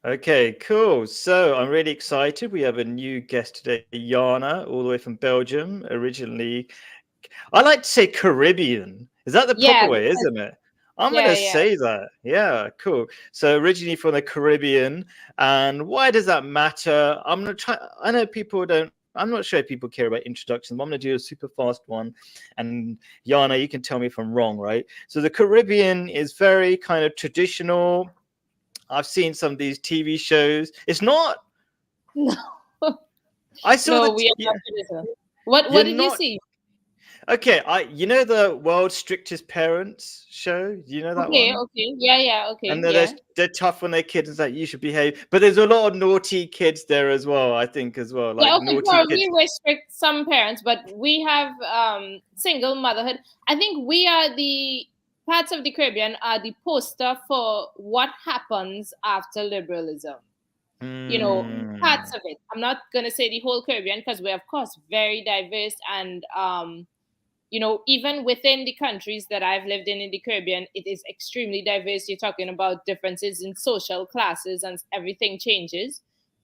Okay, cool. So I'm really excited. We have a new guest today, Yana, all the way from Belgium. Originally, I like to say Caribbean. Is that the proper Yeah, way, isn't it? I'm gonna yeah, yeah. say that. Yeah, cool. So originally from the Caribbean, and why does that matter? I'm gonna try. I know people don't. I'm not sure if people care about introductions, but I'm gonna do a super fast one. And Yana, you can tell me if I'm wrong, right? So the Caribbean is very kind of traditional. I've seen some of these TV shows. It's not. No, I saw no, that. we are Yeah, not traditional. What you're did you not. see? Okay, you know the World's Strictest Parents show. Do you know that Okay, one? okay, yeah, yeah, okay, And yeah. they're tough on their kids. It's like you should behave, but there's a lot of naughty kids there as well. I think as well, Yeah, like okay, naughty well, we kids. restrict some parents, but we have single motherhood. I think we are the parts of the Caribbean are the poster for what happens after liberalism. You know, parts Hmm. of it. I'm not gonna say the whole Caribbean because we're of course very diverse and you know, even within the countries that I've lived in the Caribbean, it is extremely diverse. You're talking about differences in social classes and everything changes.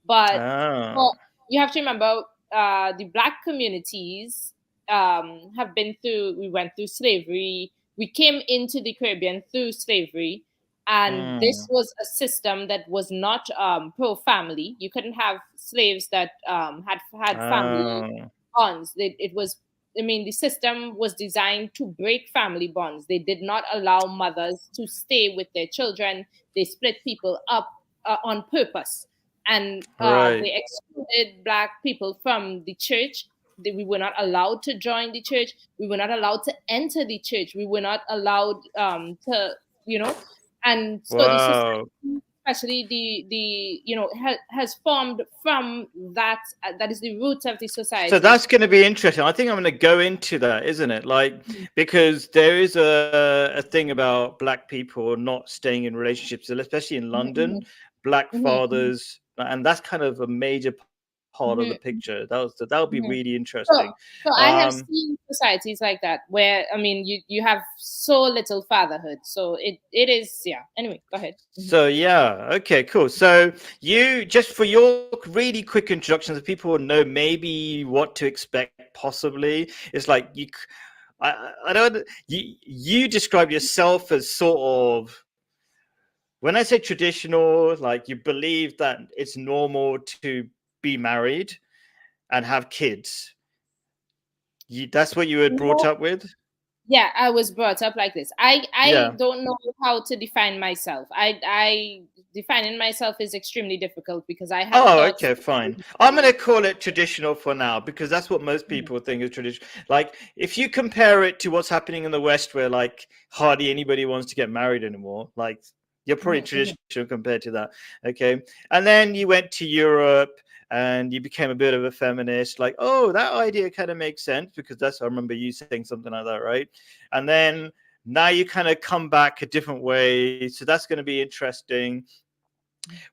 But Ah. well, you have to remember the Black communities have been through, we went through slavery. We came into the Caribbean through slavery. And this Hmm. was a system that was not pro family. You couldn't have slaves that had family Ah. bonds. It was, I mean, the system was designed to break family bonds. They did not allow mothers to stay with their children. They split people up on purpose, and Right. they excluded Black people from the church. We were not allowed to join the church. We were not allowed to enter the church. We were not allowed to, you know, and so the society, Wow. especially the you know, has formed from that. That is the roots of the So society. that's going to be interesting. I think I'm going to go into that, isn't it? Like, because there is a thing about Black people not staying in relationships, especially in London, Mhm, Black mhm, mhm, fathers, and that's kind of a major part of the picture. mhm, That would be really mhm. interesting. So, so I Um, have seen societies like that where, I mean, you have so little fatherhood. So it is, yeah. Anyway, go ahead. Mhm. so yeah, okay, cool. So you just for your really quick introductions, so people will know maybe what to expect. Possibly, it's like I don't. You describe yourself as sort of, when I say traditional, like you believe that it's normal to be married and have kids. That's what you were brought No, up with. yeah, I was brought up like this. I Yeah. don't know how to define myself. I defining myself is extremely difficult because I have Oh, thoughts. okay, fine. I'm going to call it traditional for now because that's what most people think is traditional. Like, if you compare it to what's happening in the West, where like hardly anybody wants to get married anymore, like you're probably Mhm, mhm. traditional compared to that. Okay. And then you went to Europe and you became a bit of a feminist. Like, oh, that idea kind of makes sense because I remember you saying something like that, right? And then now you kind of come back a different way. So that's going to be interesting.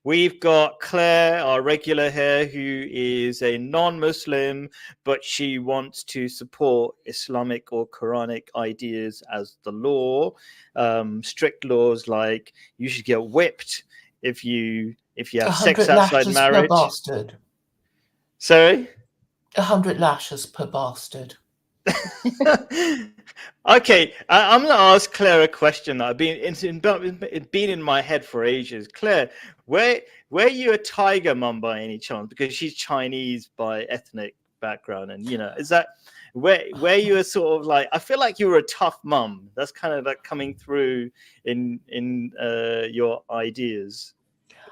We've got Claire, our regular here, who is a non Muslim, but she wants to support Islamic or Quranic ideas as the law. Strict laws like you should get whipped if you A have sex hundred outside lashes per marriage. bastard. Sorry? 100 lashes per bastard. Okay, I'm going to ask Claire a question that I've been in my head for ages. Claire, where were you a tiger mum by any chance? Because she's Chinese by ethnic background, and you know, is that where you were sort of like? I feel like you were a tough mum. That's kind of like coming through in your ideas.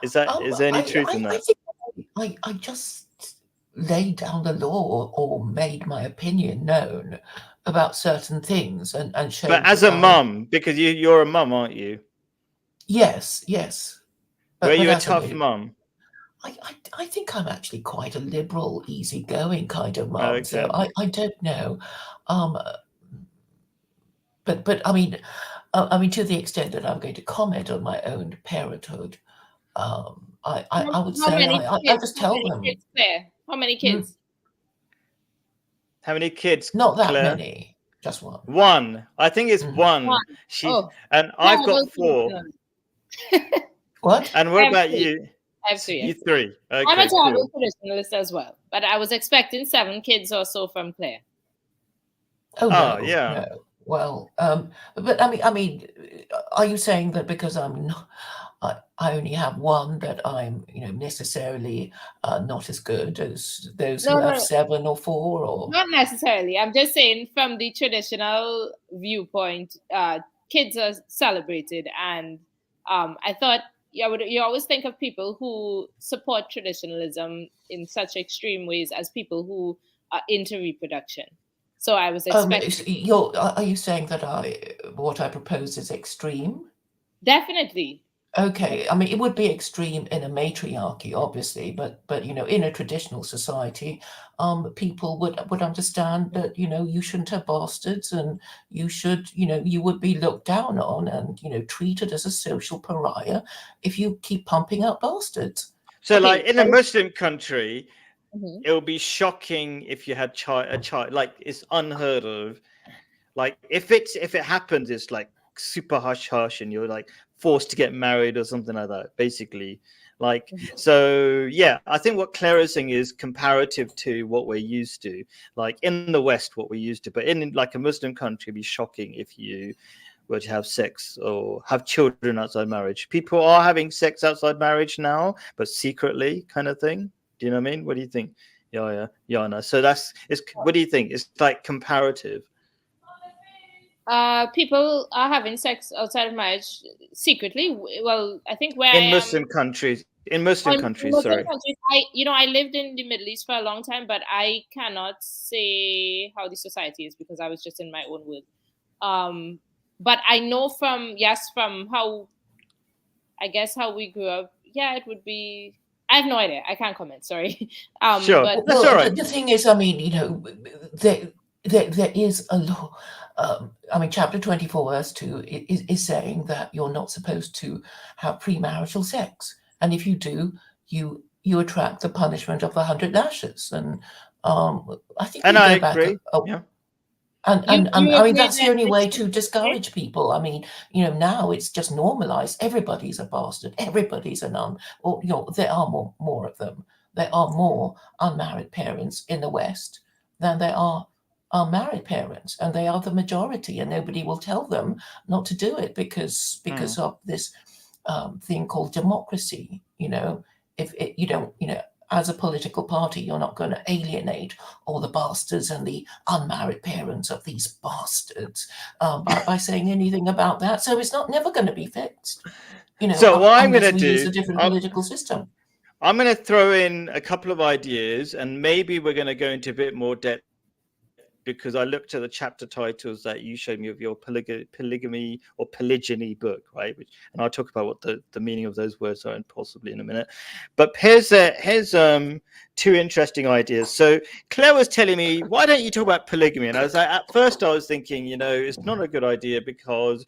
Is there any truth in I that? think I just laid down the law or made my opinion known about certain things and But showed as that a I, mum, because you're a mum, aren't you? yes, Were but you a as a tough lady, mum? I think I'm actually quite a liberal, easygoing kind of mum. So Okay. I don't know, um, but I mean to the extent that I'm going to comment on my own parenthood, I would How say many I kids? just How tell many them. kids, Claire? How many "Hmm, kids? How many kids, not that Claire? many, just one. One. I think it's Mhm. one. One. She's Oh, and I've got terrible four. children. What? And what I have about three. you? I have 3. You Yes. 3. I'm a Okay, terrible cool. traditionalist as well, but I was expecting 7 kids or so from Claire. Oh Oh, no, yeah. no. Well, but I mean, are you saying that because I'm not, I only have one that I'm, necessarily not as good as those No, who no, have no, 7 or 4, or? not necessarily. I'm just saying from the traditional viewpoint, kids are celebrated, and I thought you always think of people who support traditionalism in such extreme ways as people who are into reproduction. So I was expecting Are you saying that what I propose is extreme? definitely. Okay, I mean, it would be extreme in a matriarchy, obviously, but in a traditional society, people would understand that you shouldn't have bastards, and you would be looked down on and treated as a social pariah if you keep pumping out bastards. So, Okay, like in a but Muslim country, mhm. it would be shocking if you had a child. Like it's unheard of. Like if it happens, it's like super hush hush, and you're like forced to get married or something like that. Basically, like so. Yeah, I think what Claire is saying is comparative to what we're used to. Like in the West, what we're used to, but in like a Muslim country, it'd be shocking if you were to have sex or have children outside marriage. People are having sex outside marriage now, but secretly, kind of thing. Do you know what I mean? What do you think? Yeah, Yana. So it's. What do you think? It's like comparative. People are having sex outside of marriage secretly. Well, I think where I In am Muslim countries. In Muslim in countries, Muslim sorry. countries, I lived in the Middle East for a long time, but I cannot say how the society is because I was just in my own world. But I know from how I guess how we grew up. Yeah, it would be. I have no idea. I can't comment. Sorry. Sure, But that's all Well, the, right. the thing is, I mean, there, there is a law. I mean, chapter 24, verse 2 is saying that you're not supposed to have premarital sex. And if you do, you attract the punishment of 100 lashes. And I think And we I go back agree. Yeah. and, you and you and I mean agree that's the that only way it's to okay? discourage people. I mean, now it's just normalized. Everybody's a bastard. Everybody's a nun. Or there are more of them. There are more unmarried parents in the West than there are married parents, and they are the majority. And nobody will tell them not to do it because Mm. of this thing called democracy. If you don't, as a political party, you're not going to alienate all the bastards and the unmarried parents of these bastards by saying anything about that. So it's never going to be fixed, So what I'm unless gonna we use do, a different political system. I'm gonna throw in a couple of ideas, and maybe we're gonna go into a bit more depth because I looked at the chapter titles that you showed me of your polygamy or polygyny book, right? And I'll talk about what the meaning of those words are, and possibly in a minute. But here's two interesting ideas. So Claire was telling me, why don't you talk about polygamy? And I was like, at first I was thinking, it's not a good idea because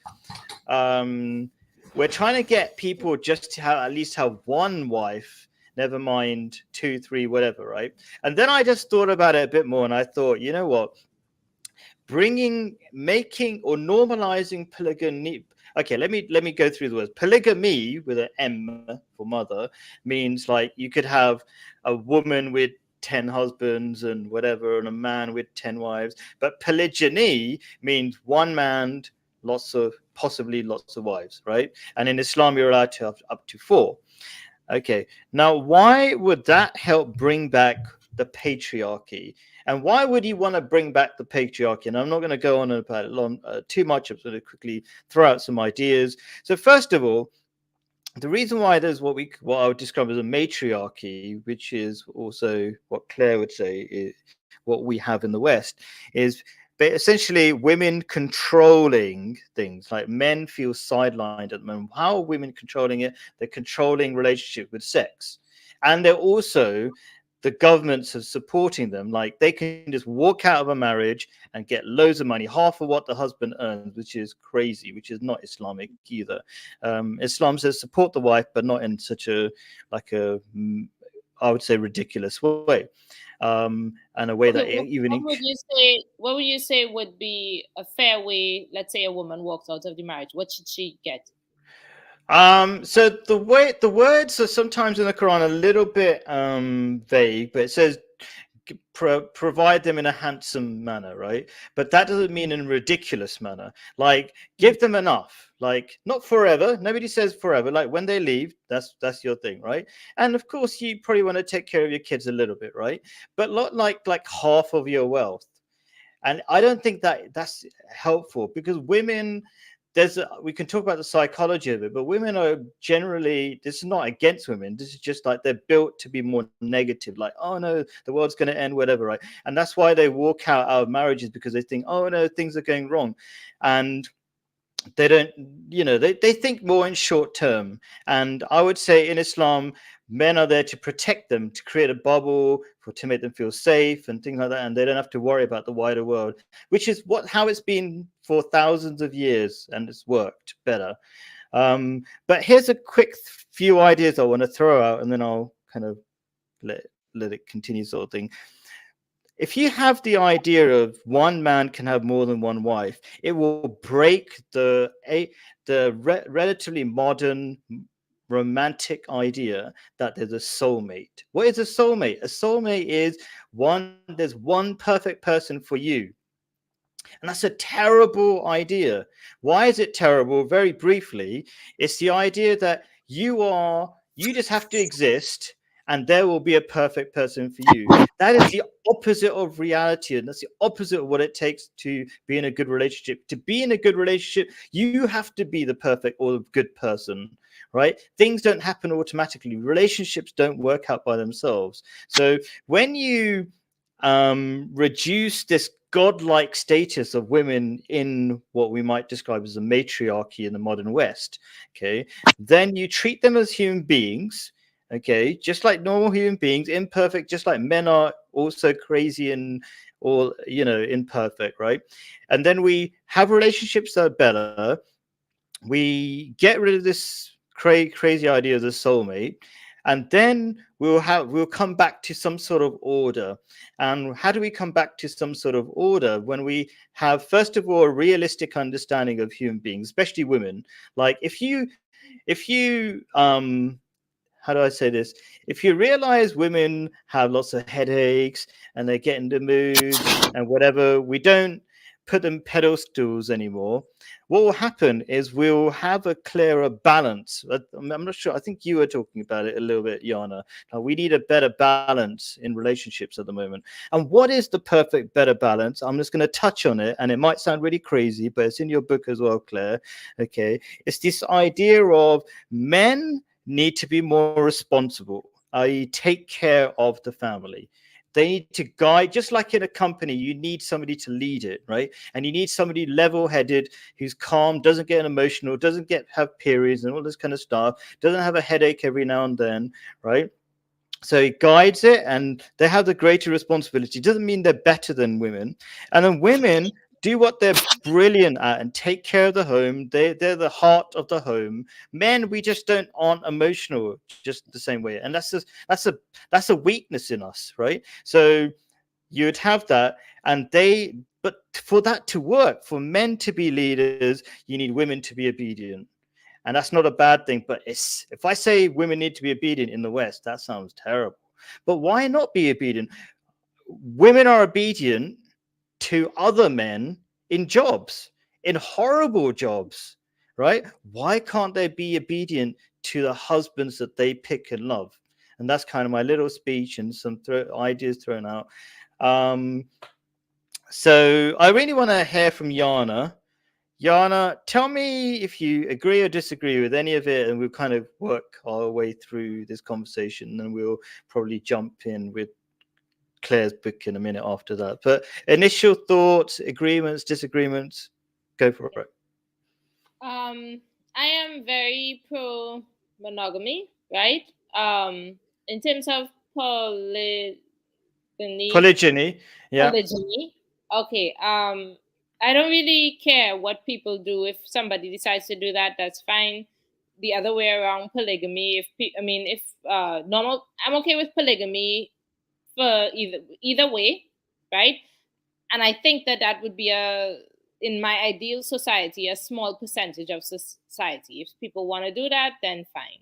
um, we're trying to get people just to at least have one wife, never mind 2, 3, whatever, right? And then I just thought about it a bit more, and I thought, you know what? Making or normalizing polygamy. Okay, let me go through the words. Polygamy with an M for mother means like you could have a woman with 10 husbands and whatever, and a man with 10 wives. But polygyny means one man, possibly lots of wives, right? And in Islam, you're allowed to have up to 4. Okay. Now, why would that help bring back the patriarchy? And why would you want to bring back the patriarchy? And I'm not going to go on about it too much. I'm going to quickly throw out some ideas. So, first of all, the reason why there's what I would describe as a matriarchy, which is also what Claire would say is what we have in the West, is essentially women controlling things. Like men feel sidelined at the moment. How are women controlling it? They're controlling relationship with sex, and they're also the governments are supporting them. Like they can just walk out of a marriage and get loads of money, half of what the husband earns, which is crazy, which is not Islamic either. Islam says support the wife, but not in such I would say, ridiculous way, and a way that Okay, even what would you say would be a fair way? Let's say a woman walks out of the marriage. What should she get? So the words are sometimes in the Quran a little bit vague, but it says provide them in a handsome manner, right? But that doesn't mean in a ridiculous manner. Like give them enough, like not forever. Nobody says forever. Like when they leave, that's your thing, right? And of course, you probably want to take care of your kids a little bit, right? But not like half of your wealth. And I don't think that that's helpful because women, we can talk about the psychology of it, but women are generally, this is not against women, this is just like they're built to be more negative, like, oh no, the world's going to end, whatever, right? And that's why they walk out of marriages, because they think, oh no, things are going wrong. And they don't, they think more in short term. And I would say in Islam, men are there to protect them, to create a bubble, to make them feel safe and things like that, and they don't have to worry about the wider world, which is how it's been for thousands of years, and it's worked better. But here's a quick few ideas I want to throw out, and then I'll kind of let it continue, sort of thing. If you have the idea of one man can have more than one wife, it will break relatively modern romantic idea that there's a soulmate. What is a soulmate? A soulmate is there's one perfect person for you. And that's a terrible idea. Why is it terrible? Very briefly, it's the idea that you just have to exist and there will be a perfect person for you. That is the opposite of reality, and that's the opposite of what it takes to be in a good relationship. To be in a good relationship, you have to be the perfect or good person, right? Things don't happen automatically. Relationships don't work out by themselves. So when you reduce this godlike status of women in what we might describe as a matriarchy in the modern West, okay, then you treat them as human beings, okay, just like normal human beings, imperfect, just like men are also crazy and all, imperfect, right? And then we have relationships that are better. We get rid of this crazy idea of the soulmate, and then we'll come back to some sort of order. And how do we come back to some sort of order? When we have, first of all, a realistic understanding of human beings, especially women. Like if you how do I say this? If you realize women have lots of headaches and they get into moods and whatever, we don't put them pedestals anymore. What will happen is we'll have a clearer balance. I'm not sure. I think you were talking about it a little bit, Yana. We need a better balance in relationships at the moment. And what is the perfect better balance? I'm just going to touch on it, and it might sound really crazy, but it's in your book as well, Claire. Okay. It's this idea of men need to be more responsible, i.e., take care of the family. They need to guide, just like in a company, you need somebody to lead it, right? And you need somebody level-headed, who's calm, doesn't get emotional, doesn't have periods and all this kind of stuff, doesn't have a headache every now and then, right? So he guides it, and they have the greater responsibility. Doesn't mean they're better than women. And then women do what they're brilliant at and take care of the home. They're the heart of the home. Men, we just aren't emotional just the same way, and that's a weakness in us, right? So you'd have that, but for that to work, for men to be leaders, you need women to be obedient. And that's not a bad thing, but if I say women need to be obedient in the West, that sounds terrible. But why not be obedient? Women are obedient to other men in jobs, in horrible jobs, right? Why can't they be obedient to the husbands that they pick and love? And that's kind of my little speech and some ideas thrown out. So I really want to hear from Yana. Yana, tell me if you agree or disagree with any of it, and we'll kind of work our way through this conversation, and then we'll probably jump in with Claire's book in a minute after that. But initial thoughts, agreements, disagreements, go for it. I am very pro monogamy, right? In terms of polygyny, Polygyny, yeah. polygyny. Okay. I don't really care what people do. If somebody decides to do that, that's fine. The other way around, polygamy. If normal, I'm okay with polygamy for either way, right? And I think that would be a in my ideal society, a small percentage of society. If people want to do that, then fine.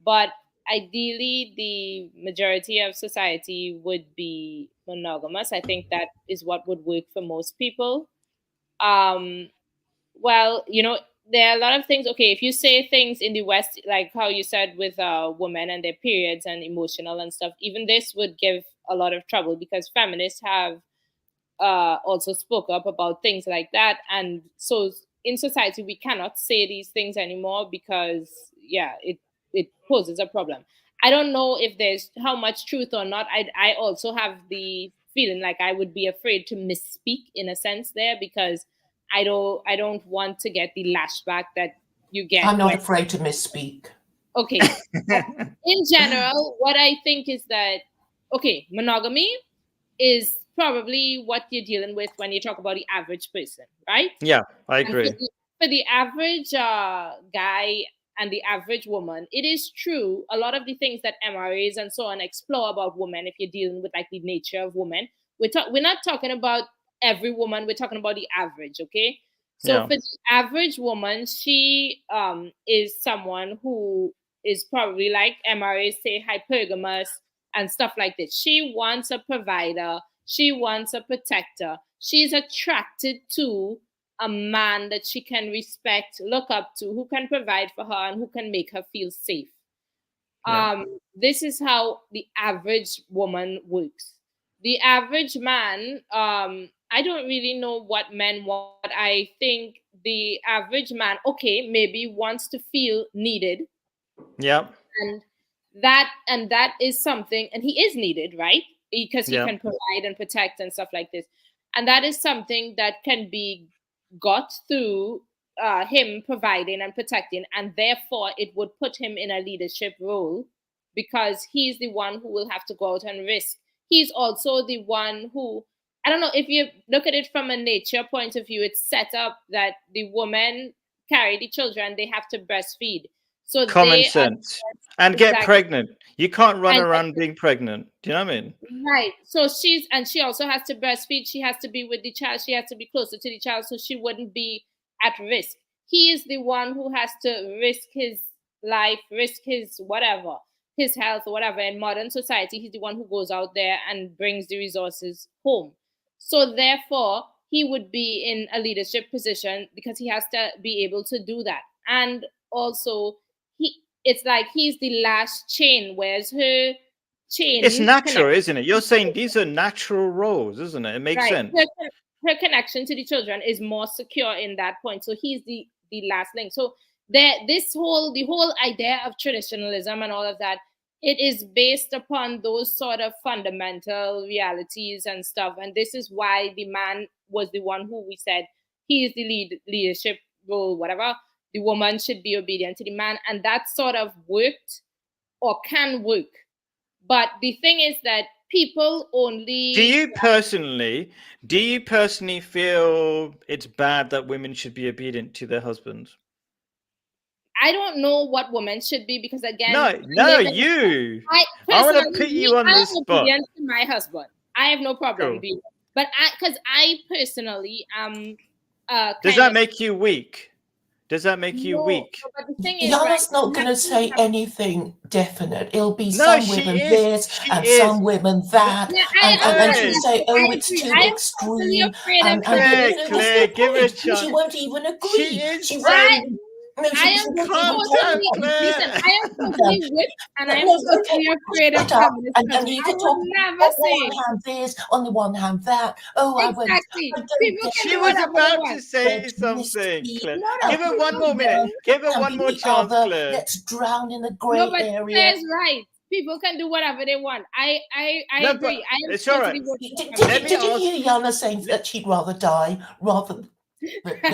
But ideally, the majority of society would be monogamous. I think that is what would work for most people. Um, well, there are a lot of things. Okay, if you say things in the West, like how you said with women and their periods and emotional and stuff, even this would give a lot of trouble because feminists have also spoke up about things like that. And so in society, we cannot say these things anymore because, yeah, it poses a problem. I don't know if there's how much truth or not. I also have the feeling like I would be afraid to misspeak in a sense there because I don't want to get the lashback that you get. I'm not afraid to misspeak. Okay. In general, what I think is that, okay, monogamy is probably what you're dealing with when you talk about the average person, right? Yeah, I And agree. for the average guy and the average woman, it is true. A lot of the things that MRAs and so on explore about women, if you're dealing with like the nature of women, we're not talking about every woman. We're talking about the average, okay? So Yeah. for the average woman, she is someone who is probably like MRAs say hypergamous and stuff like this. She wants a provider. She wants a protector. She's attracted to a man that she can respect, look up to, who can provide for her and who can make her feel safe. Yeah. This is how the average woman works. The average man, I don't really know what men want. I think the average man, okay, maybe wants to feel needed. Yeah. And that is something, and he is needed, right? Because he Yeah. can provide and protect and stuff like this. And that is something that can be got through him providing and protecting, and therefore it would put him in a leadership role because he's the one who will have to go out and risk. He's also the one who, I don't know, if you look at it from a nature point of view, it's set up that the women carry the children, they have to breastfeed. So Common they are sense. And get exactly. pregnant. You can't run And around being pregnant. Do you know what I mean? right. So she also has to breastfeed. She has to be with the child. She has to be closer to the child so she wouldn't be at risk. He is the one who has to risk his life, risk his whatever, his health, or whatever. In modern society, he's the one who goes out there and brings the resources home. So therefore, he would be in a leadership position because he has to be able to do that. And also, it's like he's the last chain, whereas her It's chain natural, connection, isn't it? You're saying these are natural roles, isn't it? It makes right? sense. Her connection to the children is more secure in that point. So he's the last link. So there, the whole idea of traditionalism and all of that, it is based upon those sort of fundamental realities and stuff. And this is why the man was the one who we said he is the leadership role, whatever. The woman should be obedient to the man, and that sort of worked or can work. But the thing is that people only. Do you personally feel it's bad that women should be obedient to their husbands? I don't know what women should be because again, No, you. I want to put you on the spot. Obedient to my husband. I have no problem Cool. being, but because I personally am. Does that make you weak? Does that make you weak? No, but the thing is, Yana's not going to say anything definite. It'll be No, some she women is. this She and is. some women that. Yeah, and she'll say, oh, I it's agree. too I am extreme. afraid of Claire, give her a chance. She won't even agree. She is. She right. won't. No, I am Claire. listen, I am totally with, and I am totally afraid of feminists. And you can talk never say on one hand this, on the one hand that. Oh, exactly. People can She do was whatever they about want. to say something, Claire. No, Give her one more minute. Give her one more chance, Claire. Let's drown in the grey no, but area. Claire's right. People can do whatever they want. I agree. I am it's all right. Did you hear Yana saying that she'd rather die rather?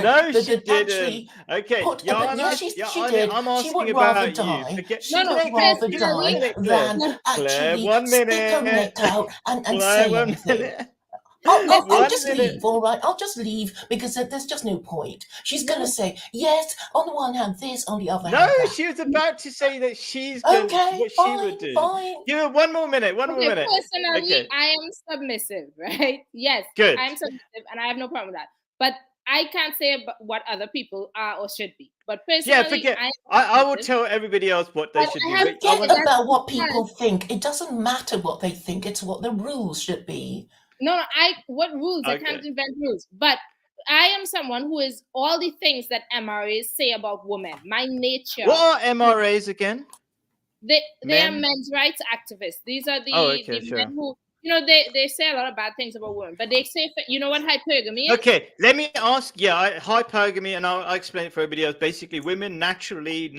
No, she didn't. Okay, Yana, she did. I'm asking she would about rather you. die. Forget, She would rather die than actually stick her neck out and say anything. I'll just leave, all right? I'll just leave because there's just no point. She's going to say, yes, on the one hand this, on the other hand that. No, she was about to say that she's going to what she would do. Fine. Give her one more minute, more minute. Personally, I am submissive, right? Yes, good. I am submissive and I have no problem with that. But I can't say what other people are or should be, but Yeah, personally, forget. I'm I will submissive. tell everybody else what they But should I do. have But to I say want Forget to. that about what because people think. It doesn't matter what they think. It's what the rules should be. no, what rules? I can't Okay. invent rules, but I am someone who is all the things that MRAs say about women. My nature. What are MRAs again? They are Men? men's rights activists. These are Oh, the okay, men sure. who, they say a lot of bad things about women, but they say, you know what hypergamy is? Okay, let me ask. Yeah, hypergamy, and I'll explain it for everybody else. Basically, women naturally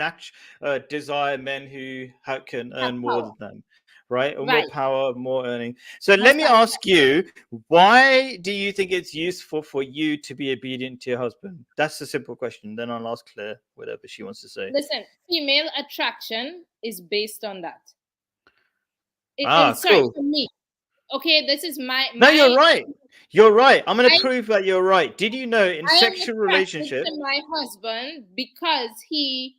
desire men who can Have earn more power. than them, right? Or more Right. power, more earning. So let me Hostile. ask you, why do you think it's useful for you to be obedient to your husband? That's a simple question. Then I'll ask Claire whatever she wants to say. Listen, female attraction is based on that. Sorry, Cool. for me. Okay, this is No, you're right. You're right. I'm going to I prove that you're right. Did you know in I am sexual attracted relationship, to my husband because he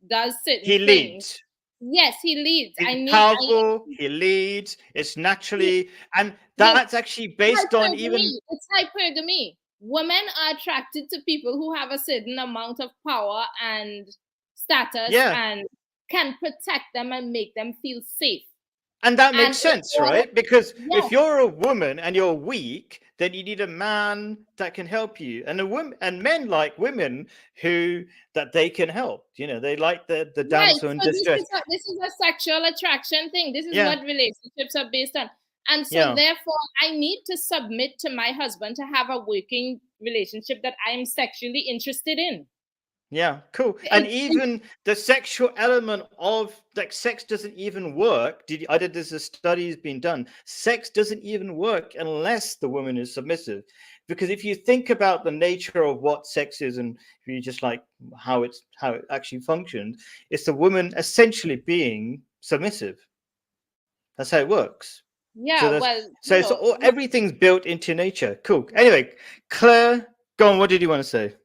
does certain he things. leads? Yes, he leads. He's powerful. He leads. It's naturally, and Yes, that's actually based on even. It's hypergamy. Women are attracted to people who have a certain amount of power and status Yeah, and can protect them and make them feel safe. and that And makes sense, right? Because yes, if you're a woman and you're weak, then you need a man that can help you, and a woman and men like women who that they can help. They like the right. damsel in So distress. this is a sexual attraction thing. This is Yeah, what relationships are based on. And so yeah. therefore I need to submit to my husband to have a working relationship that I am sexually interested in. Yeah, cool. And even the sexual element of like sex doesn't even work. There's a study has been done. Sex doesn't even work unless the woman is submissive. Because if you think about the nature of what sex is and if you just like how it actually functions, it's the woman essentially being submissive. That's how it works. Yeah, well, So it's everything's built into nature. Cool. Anyway, Claire, go on, what did you want to say?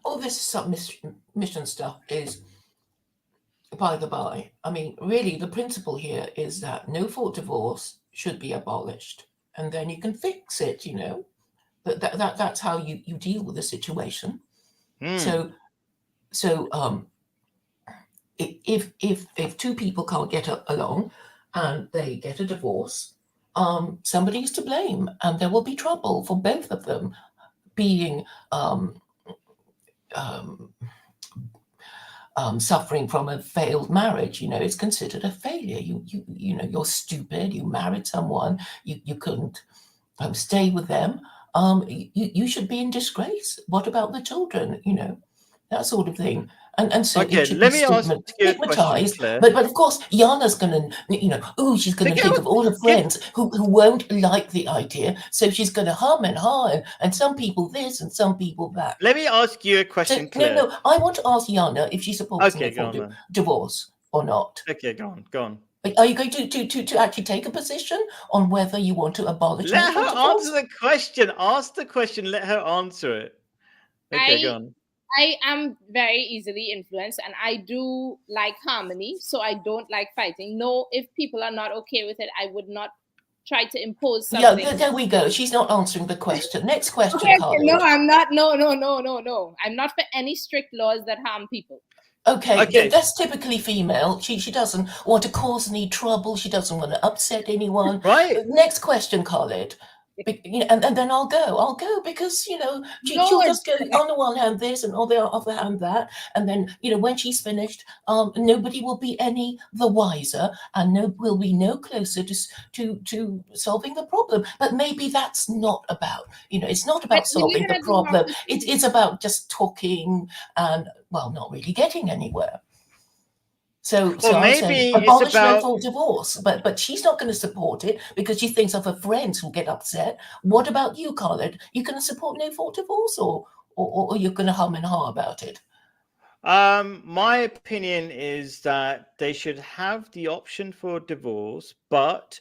All this submission stuff is by the by. I mean, really, the principle here is that no fault divorce should be abolished, and then you can fix it. That's how you deal with the situation. So if two people can't get along and they get a divorce, somebody's to blame, and there will be trouble for both of them being suffering from a failed marriage. It's considered a failure. You're stupid. You married someone. You couldn't stay with them. You should be in disgrace. What about the children? That sort of thing. And so Okay, it should let be me ask you a question, stigmatized. Claire. But of course, Yana's going to, she's going to think of all her friends who won't like the idea. So she's going to hum and ha, and some people this and some people that. Let me ask you a question, Claire. No, I want to ask Yana if she supports divorce or not. Okay, go on. Are you going to actually take a position on whether you want to abolish Let her divorce? answer the question. Ask the question. Let her answer it. Okay, go on. I am very easily influenced and I do like harmony, so I don't like fighting. No, if people are not okay with it, I would not try to impose something. Yeah, there we go. She's not answering the question. Next question, okay, no, I'm not. No. I'm not for any strict laws that harm people. Okay. That's typically female. She doesn't want to cause any trouble. She doesn't want to upset anyone. Right. Next question, Khalid. And then I'll go because she'll just go on the one hand this and on the other hand that, and then when she's finished, nobody will be any the wiser and will be no closer to solving the problem. But maybe that's not about it's not about solving the problem. It's about just talking and not really getting anywhere. So I say abolish no fault divorce, but she's not going to support it because she thinks of her friends who get upset. What about you, Khalid? You going to support no fault divorce, or you're going to hum and ha about it? My opinion is that they should have the option for divorce, but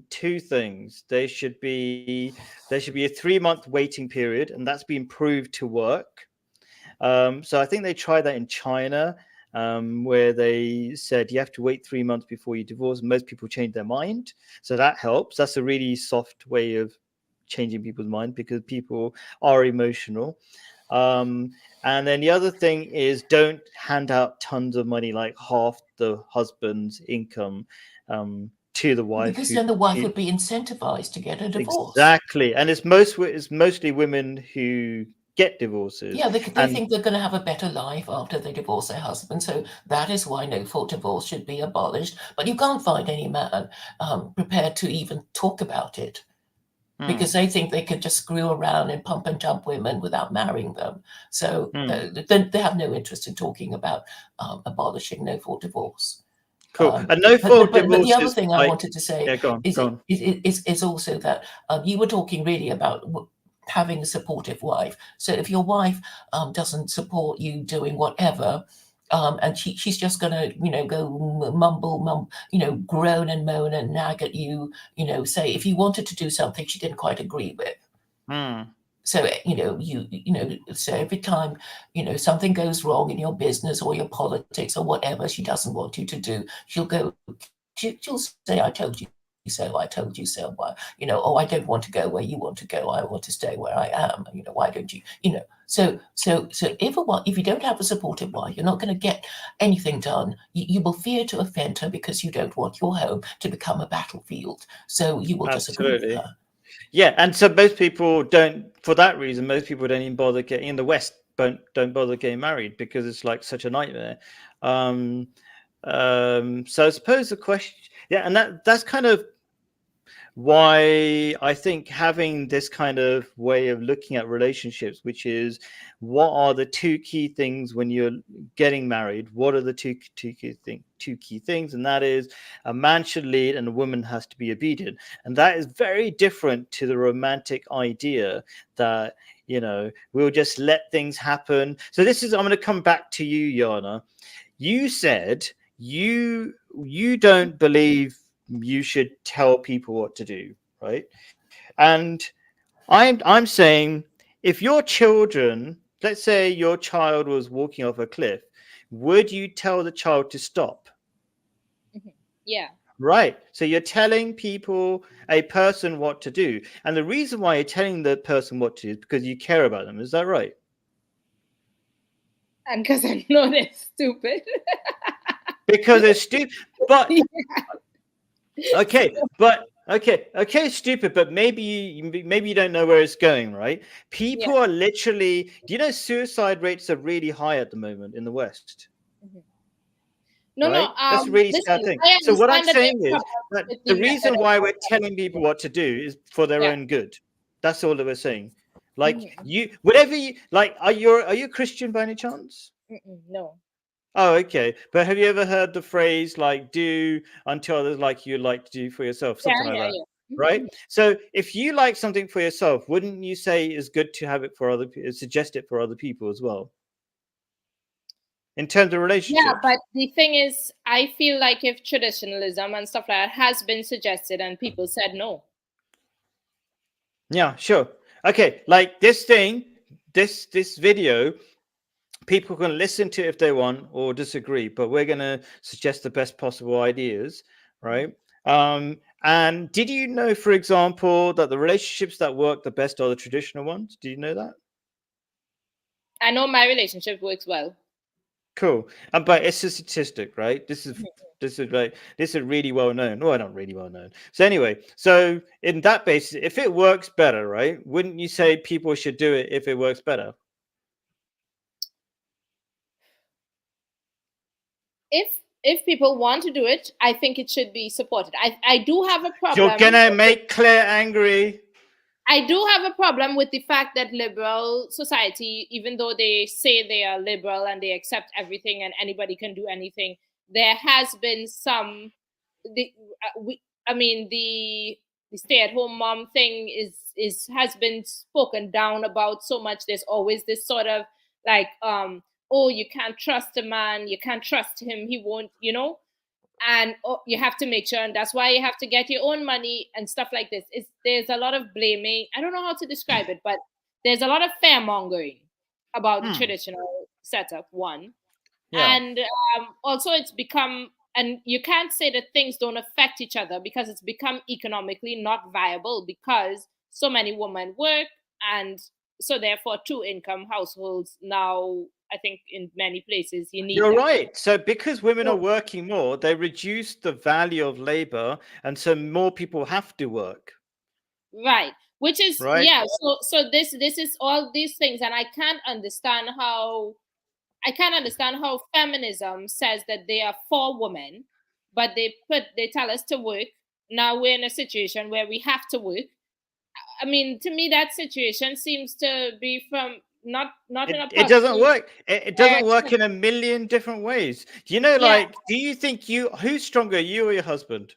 two things. There should be a 3-month waiting period, and that's been proved to work. So I think they tried that in China. Where they said you have to wait 3 months before you divorce. Most people change their mind. So that helps. That's a really soft way of changing people's mind because people are emotional. And then the other thing is don't hand out tons of money, like half the husband's income, to the wife Because who then the wife would be incentivized to get a divorce. exactly, and it's mostly women who get divorces, Yeah, they and think they're going to have a better life after they divorce their husband. So that is why no-fault divorce should be abolished. But you can't find any man prepared to even talk about it, because they think they could just screw around and pump and dump women without marrying them. So they have no interest in talking about abolishing no-fault divorce. cool. A no-fault But divorce the other is thing I like, wanted to say yeah, go on, is go on. is also that you were talking really about having a supportive wife. So if your wife doesn't support you doing whatever, and she's just going to, go mumble, groan and moan and nag at you, say if you wanted to do something she didn't quite agree with. So, so every time, something goes wrong in your business or your politics or whatever she doesn't want you to do, she'll say, I told you so, I told you so. Why, oh, I don't want to go where you want to go. I want to stay where I am. Why don't you, So if you don't have a supportive wife, you're not going to get anything done. You will fear to offend her because you don't want your home to become a battlefield. So you will disagree with her. Yeah, and so most people don't. For that reason, most people don't even bother getting in the West. Don't bother getting married because it's like such a nightmare. So I suppose the question, yeah, and that's kind of why I think having this kind of way of looking at relationships, which is what are the two key things when you're getting married? What are the two key things? And that is a man should lead and a woman has to be obedient. And that is very different to the romantic idea that, we'll just let things happen. So I'm going to come back to you, Yana. You said you don't believe you should tell people what to do, right? And I'm saying if your children, let's say your child was walking off a cliff, would you tell the child to stop? Yeah. Right. So you're telling a person what to do. And the reason why you're telling the person what to do is because you care about them. Is that right? And because I know they're stupid. Because they're stupid. But okay, stupid, but maybe you don't know where it's going, right? People are literally, do you know suicide rates are really high at the moment in the West? No. That's a really sad thing. So what I'm saying is that the reason why we're telling people what to do is for their own good. That's all that we're saying. Like whatever you like, are you Christian by any chance? No. Oh, okay. But have you ever heard the phrase like "do unto others like you like to do for yourself," something like that? Right. So if you like something for yourself, wouldn't you say it's good to have it for other people, suggest it for other people as well? In terms of relationships. Yeah, but the thing is, I feel like if traditionalism and stuff like that has been suggested and people said no. Yeah, sure. Okay, like this thing, this video, people can listen to it if they want or disagree, but we're going to suggest the best possible ideas, right? And did you know, for example, that the relationships that work the best are the traditional ones? Do you know that? I know my relationship works well. Cool. But it's a statistic, right? This is really well known. Well, not really well known. So anyway, so in that basis, if it works better, right? Wouldn't you say people should do it if it works better? If people want to do it, I think it should be supported. I do have a problem. You're gonna make Claire angry. I do have a problem with the fact that liberal society, even though they say they are liberal and they accept everything and anybody can do anything, there has been some. The stay-at-home mom thing has been spoken down about so much. There's always this sort of like, oh, you can't trust a man, you can't trust him, he won't, and you have to make sure, and that's why you have to get your own money and stuff like this. There's a lot of blaming. I don't know how to describe it, but there's a lot of fear-mongering about the traditional setup, one. And also it's become, and you can't say that things don't affect each other because it's become economically not viable, because so many women work, and so therefore 2 income households now, I think in many places you need You're that. right. So because women are So, working more, they reduce the value of labor, and so more people have to work, right, which is, right? yeah, so this is all these things, and I can't understand how feminism says that they are for women, but they tell us to work. Now we're in a situation where we have to work. I mean, to me, that situation seems to be from not in a It doesn't positive work. It doesn't work direction. in a million different ways. You know, Yeah, like, do you think who's stronger, you or your husband?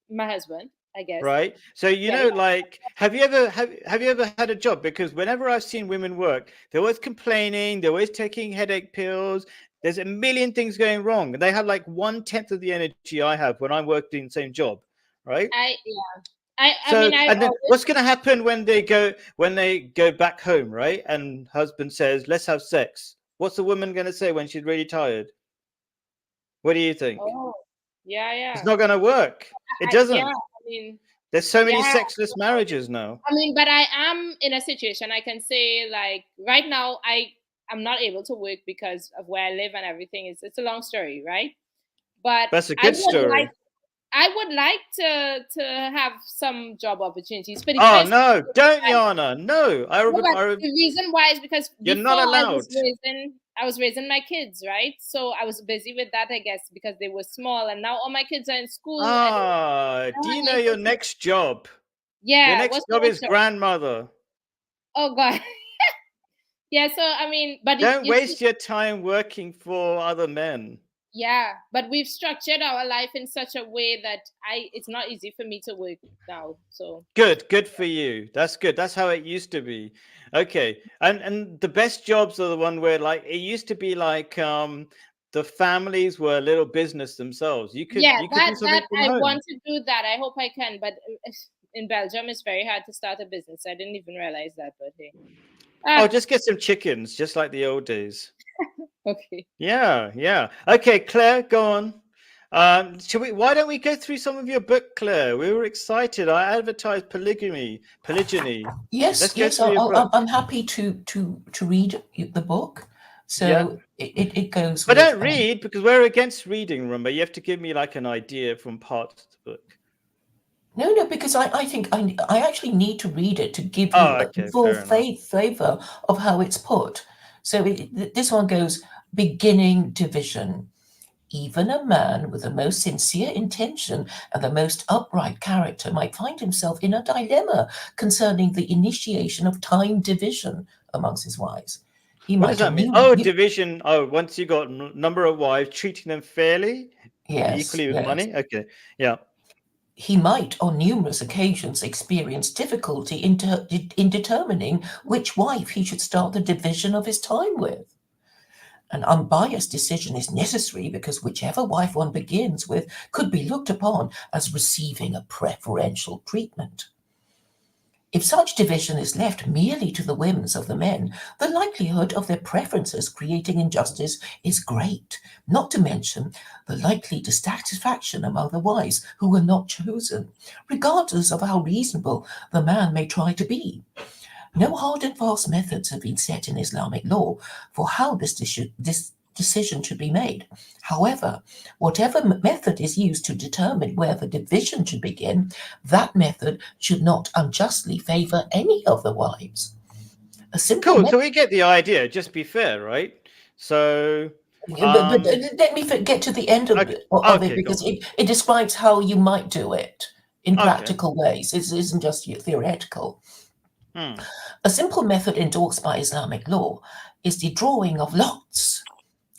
my husband, I guess. Right. So Yeah, like, have you ever had a job? Because whenever I've seen women work, they're always complaining, they're always taking headache pills. There's a million things going wrong. They have like 1/10 of the energy I have when I'm working the same job. Right. I So, mean, I and then always. what's going to happen when they go back home, right? And husband says, "Let's have sex." What's the woman going to say when she's really tired? What do you think? Oh, It's yeah. not going to work. It Yeah. doesn't. I mean, There's so many yeah. sexless marriages now. I mean, but I am in a situation I can say, like, right now I'm not able to work because of where I live and everything. It's a long story, right? But That's a I good would like story. I would like to have some job opportunities for the Oh very no, simple don't, reason. Yana. No, No, but the reason why is because you're before not allowed. I was raising my kids, right? So I was busy with that, I guess, because they were small, and now all my kids are in school, and Ah, I do don't you have know your anything to. next job? Your Yeah, next what's the job next is job? grandmother. Oh God. Yeah, so I mean, but Don't you see, waste your time working for other men. yeah, but we've structured our life in such a way that it's not easy for me to work now. So Good for you. That's good. That's how it used to be. Okay. And the best jobs are the one where, like, it used to be like the families were a little business themselves. yeah, You could that do something from I home. want to do that. I hope I can, but in Belgium it's very hard to start a business. I didn't even realize that, but hey. Oh, Ah, just get some chickens, just like the old days. okay. Yeah. Okay, Claire, go on. Why don't we go through some of your book, Claire? We were excited. I advertised polygyny. Let's go Yes. through your book. I'm happy to read the book. Yeah. So it goes But with. don't read, because we're against reading, remember. You have to give me like an idea from parts of the book. No, because I think I actually need to read it to give you Oh, a okay, full fair enough. flavor of how it's put. So this one goes beginning division. Even a man with the most sincere intention and the most upright character might find himself in a dilemma concerning the initiation of time division amongst his wives. He What does might that mean? anew, Oh, division. Oh, once you got number of wives, treating them fairly, equally with yes. money. Okay, yeah. He might on numerous occasions experience difficulty in determining which wife he should start the division of his time with. An unbiased decision is necessary because whichever wife one begins with could be looked upon as receiving a preferential treatment. If such division is left merely to the whims of the men, the likelihood of their preferences creating injustice is great, not to mention the likely dissatisfaction among the wives who were not chosen, regardless of how reasonable the man may try to be. No hard and fast methods have been set in Islamic law for how this decision should be made. However, whatever method is used to determine where the division should begin, that method should not unjustly favor any of the wives. A simple Cool. So method. we get the idea. Just be fair, right? So, But let me get to the end okay, of it okay, go because on. it describes how you might do it in Okay. practical ways. It isn't just theoretical. Hmm. A simple method endorsed by Islamic law is the drawing of lots.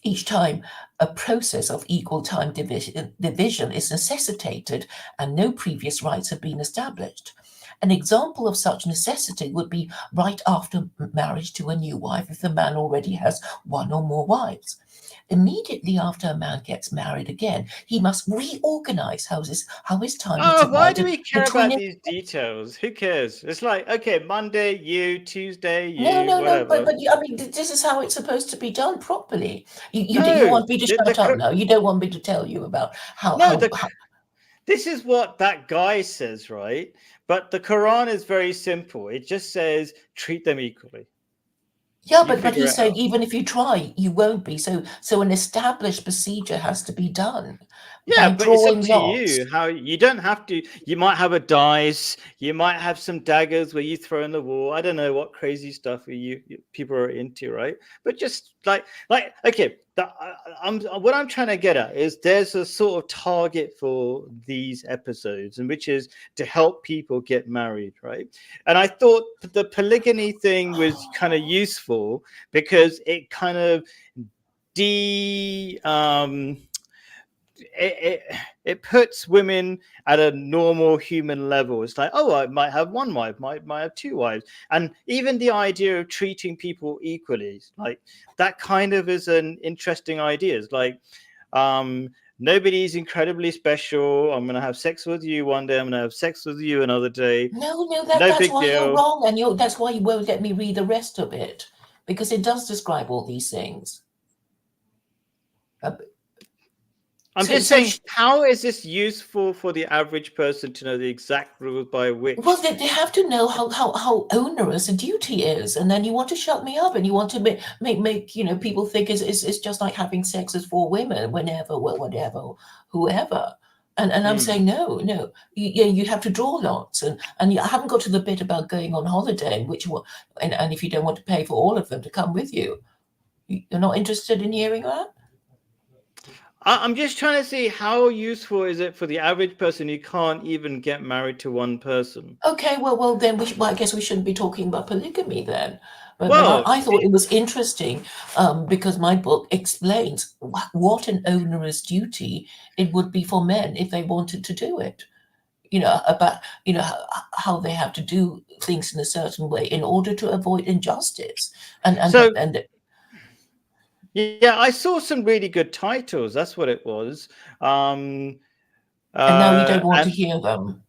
Each time a process of equal time division is necessitated and no previous rights have been established. An example of such necessity would be right after marriage to a new wife if the man already has one or more wives. Immediately after a man gets married again, he must reorganize how his time is Oh, why do divided we care between about him. these details? Who cares? It's like, okay, Monday you, Tuesday No, you, no, no. whatever. But I mean, this is how it's supposed to be done properly. You No, want me to the shut up now? You don't want me to tell you about no how the this is what that guy says, right? But the Quran is very simple. It just says treat them equally. Yeah, You but figure he's it saying out. even if you try, you won't be. So an established procedure has to be done Yeah, by but it's up drawing to you lots. how you don't have to. You might have a dice. You might have some daggers where you throw in the wall. I don't know what crazy stuff people are into, right? But just like okay, what I'm trying to get at is there's a sort of target for these episodes, and which is to help people get married, right? And I thought the polygamy thing was kind of useful because it kind of de it, it it puts women at a normal human level. It's like, oh, I might have one wife, might have two wives, and even the idea of treating people equally, like that, kind of is an interesting idea. It's like, nobody's incredibly special. I'm gonna have sex with you one day. I'm gonna have sex with you another day. No, No that's big why you're deal. wrong, and that's why you won't let me read the rest of it, because it does describe all these things. I'm So, just so saying, how is this useful for the average person to know the exact rules by well, which? they have to know how onerous a duty is, and then you want to shut me up, and you want to make people think it's just like having sex with four women whenever, whatever, whoever. And I'm saying no, you have to draw lots, and I haven't got to the bit about going on holiday, and if you don't want to pay for all of them to come with you, you're not interested in hearing that. I'm just trying to see how useful is it for the average person who can't even get married to one person. Okay, well then I guess we shouldn't be talking about polygamy then. But Well, I thought it was interesting because my book explains what an onerous duty it would be for men if they wanted to do it. About how they have to do things in a certain way in order to avoid injustice, and and so and yeah, I saw some really good titles. That's what it was. and now you don't want to And hear them.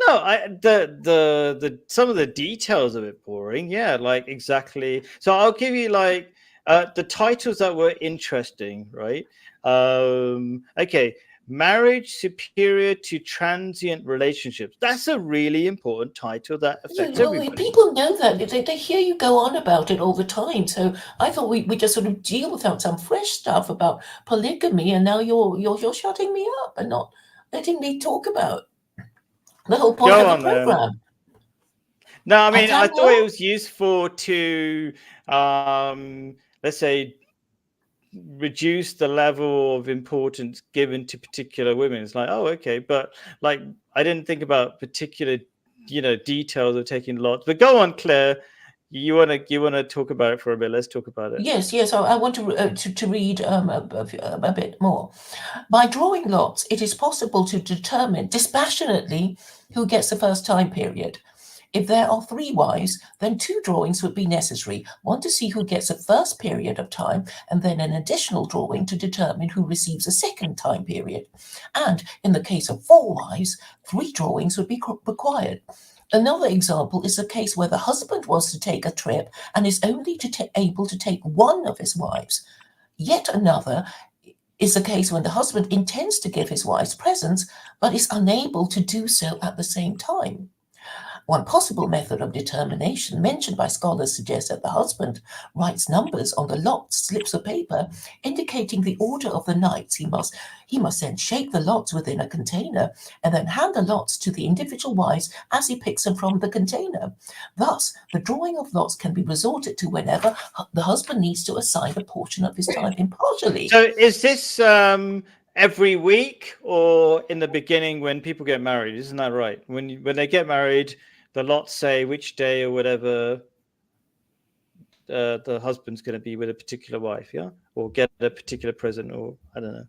no, the some of the details of it boring. Yeah, like exactly. So I'll give you like the titles that were interesting, right? Okay, marriage superior to transient relationships. That's a really important title that affects everybody. People know that they hear you go on about it all the time. So I thought we just sort of deal with some fresh stuff about polygamy, and now you're shutting me up and not letting me talk about the whole point Go of the on then. program. No, I I mean, I can thought it now. was useful to, let's say, reduce the level of importance given to particular women. It's like, oh, okay, but like, I didn't think about particular, details of taking lots. But go on, Claire. You wanna talk about it for a bit? Let's talk about it. Yes. I want to read a bit more. By drawing lots, it is possible to determine dispassionately who gets the first time period. If there are 3 wives, then 2 drawings would be necessary, one to see who gets a first period of time, and then an additional drawing to determine who receives a second time period. And in the case of 4 wives, 3 drawings would be required. Another example is the case where the husband wants to take a trip and is only able to take one of his wives. Yet another is the case when the husband intends to give his wives presents but is unable to do so at the same time. One possible method of determination mentioned by scholars suggests that the husband writes numbers on the lots slips of paper indicating the order of the nights he must then shake the lots within a container and then hand the lots to the individual wives as he picks them from the container. Thus, the drawing of lots can be resorted to whenever the husband needs to assign a portion of his time impartially. So is this every week or in the beginning when people get married? Isn't that right? When they get married, the lots say which day or whatever the husband's going to be with a particular wife, yeah, or get a particular present, or I don't know.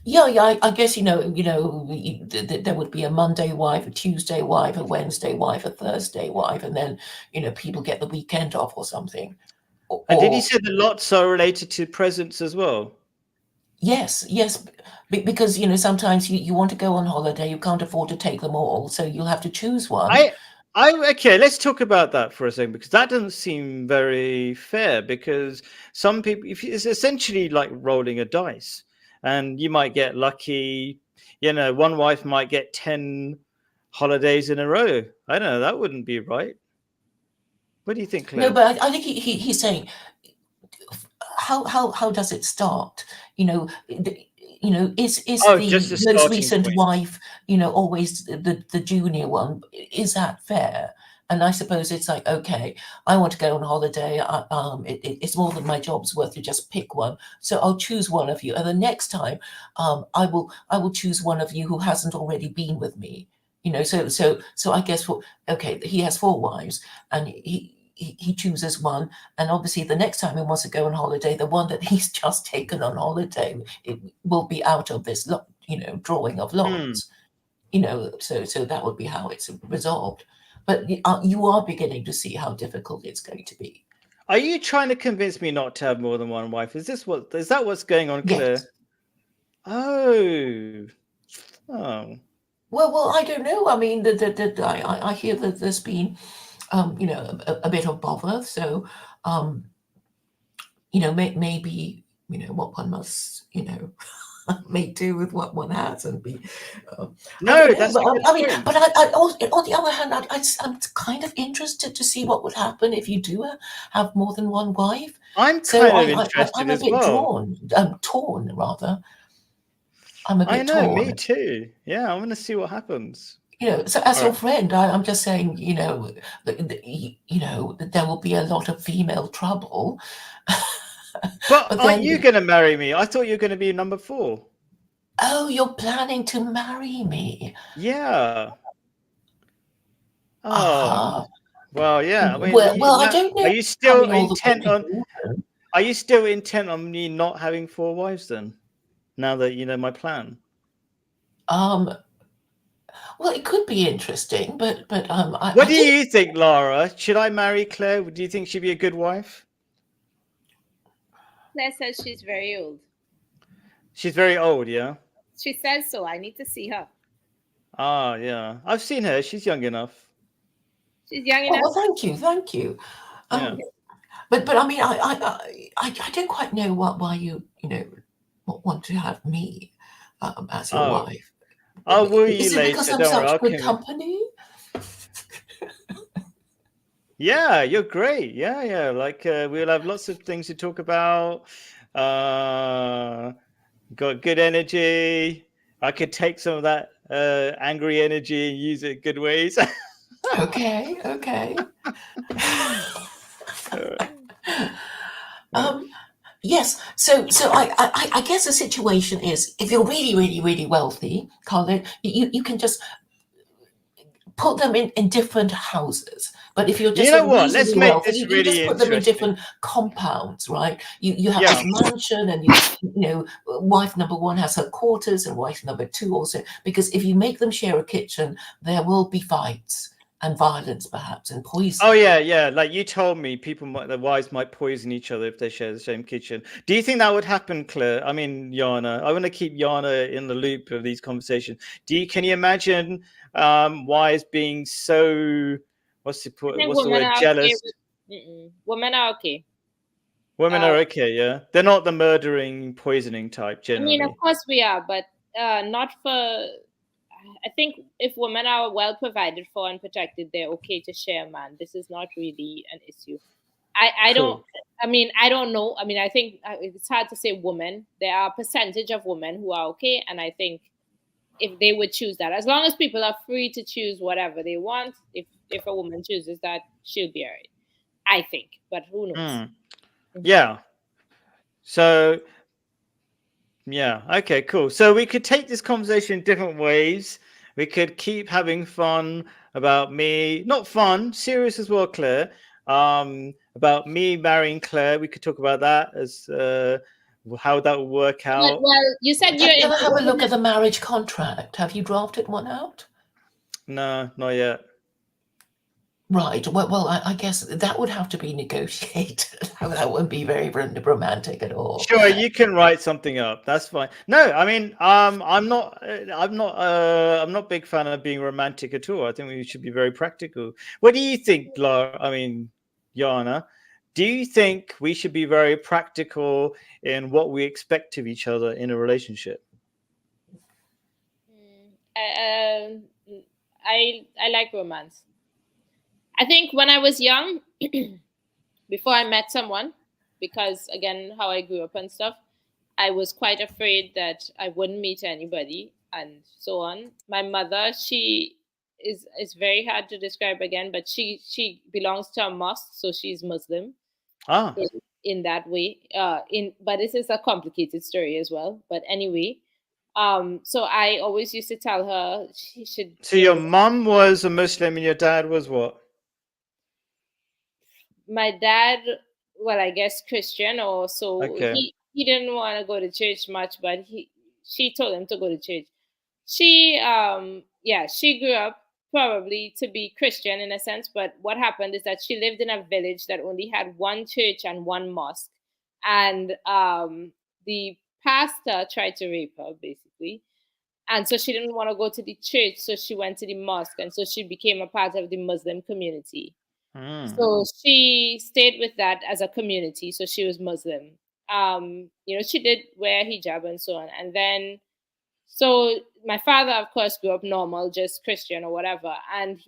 Yeah, I guess there would be a Monday wife, a Tuesday wife, a Wednesday wife, a Thursday wife, and then people get the weekend off or something. And did he Or say the lots are related to presents as well? yes, because sometimes you want to go on holiday, you can't afford to take them all, so you'll have to choose one. Okay, let's talk about that for a second, because that doesn't seem very fair, because some people, if it's essentially like rolling a dice, and you might get lucky. You know, one wife might get 10 holidays in a row. I don't know. That wouldn't be right. What do you think, Claire? No, but I think he's saying, how does it start? You know, is Just the a most starting recent point. wife, always the junior one? Is that fair? And I suppose it's like, okay, I want to go on holiday. It's more than my job's worth to just pick one. So I'll choose one of you, and the next time, I will choose one of you who hasn't already been with me. So I guess okay, he has 4 wives, and he chooses one, and obviously the next time he wants to go on holiday, the one that he's just taken on holiday, it will be out of this drawing of lots. So that would be how it's resolved. But you are beginning to see how difficult it's going to be. Are you trying to convince me not to have more than one wife? Is that what's going on, Claire? Yes. Oh. Well, I don't know. I mean, I hear that there's been, a bit of bother. So, maybe what one must, make do with what one has and be. No, that's but, a good point. But I also, on the other hand, I'm kind of interested to see what would happen if you do have more than one wife. I'm So kind of interested I'm a as bit well. torn rather. I'm a bit I know, torn. me too. Yeah, I want to see what happens. So as your friend, I'm just saying, that there will be a lot of female trouble. But aren't you going to marry me? I thought you were going to be number 4. Oh, you're planning to marry me? Yeah. Ah. Well, yeah. I mean, well, I don't know. Are you still intent on? Are you still intent on me not having 4 wives then? Now that you know my plan. Well, it could be interesting, but what do you think, Lara? Should I marry Claire? Do you think she'd be a good wife? Claire says she's very old. She's very old, yeah? She says so. I need to see her. Ah, yeah. I've seen her. She's young enough. She's young enough. Well, thank you. Yeah. But I mean, I don't quite know why you want to have me as your wife. I'll woo you Is it later. because I'm Don't worry. such good company? Yeah, you're great. Yeah. Like we'll have lots of things to talk about. Got good energy. I could take some of that angry energy and use it good ways. Okay. Yes. So I guess the situation is, if you're really, really, really wealthy, Colin, you can just put them in different houses. But if you're just Let's make wealthy, this you really just put them in different compounds, right? You have this mansion, and wife number 1 has her quarters, and wife number 2 also. Because if you make them share a kitchen, there will be fights and violence, perhaps, and poison. Oh yeah. Like you told me, the wives might poison each other if they share the same kitchen. Do you think that would happen, Claire? I mean, Yana. I want to keep Yana in the loop of these conversations. Can you imagine wives being so what's the word? Jealous. Women are okay. Women are okay, yeah. They're not the murdering, poisoning type. Generally, I mean, of course we are, but not for. I think if women are well provided for and protected, they're okay to share a man. This is not really an issue. I don't. I mean, I don't know. I mean, I think it's hard to say women. There are a percentage of women who are okay, and I think if they would choose that, as long as people are free to choose whatever they want, if a woman chooses that, she'll be all right. I think, but who knows? Yeah. So. Yeah. Okay. Cool. So we could take this conversation in different ways. We could keep having fun about me, not fun, serious as well, Claire. About me marrying Claire. We could talk about that as how that will work out. Well, you said you have a look at the marriage contract. Have you drafted one out? No, not yet. Right. Well, I guess that would have to be negotiated. That wouldn't be very romantic at all. Sure, you can write something up. That's fine. No, I mean, I'm not a big fan of being romantic at all. I think we should be very practical. What do you think, Lara? I mean, Yana, do you think we should be very practical in what we expect of each other in a relationship? I like romance. I think when I was young, before I met someone, because again, how I grew up and stuff, I was quite afraid that I wouldn't meet anybody and so on. My mother, she is very hard to describe again, but she belongs to a mosque, so she's Muslim Ah, in, in that way. In but this is a complicated story as well. But anyway, so I always used to tell her she should, so your mum was a Muslim and your dad was what? my dad, well, I guess Christian, or so Okay. he didn't want to go to church much, but she told him to go to church. She grew up probably to be Christian in a sense, but what happened is that she lived in a village that only had one church and one mosque, and the pastor tried to rape her basically, and so she didn't want to go to the church, so she went to the mosque, and so she became a part of the Muslim community. Hmm. So she stayed with that as a community. So she was Muslim. She did wear hijab and so on. And then, so my father, of course, grew up normal, just Christian or whatever.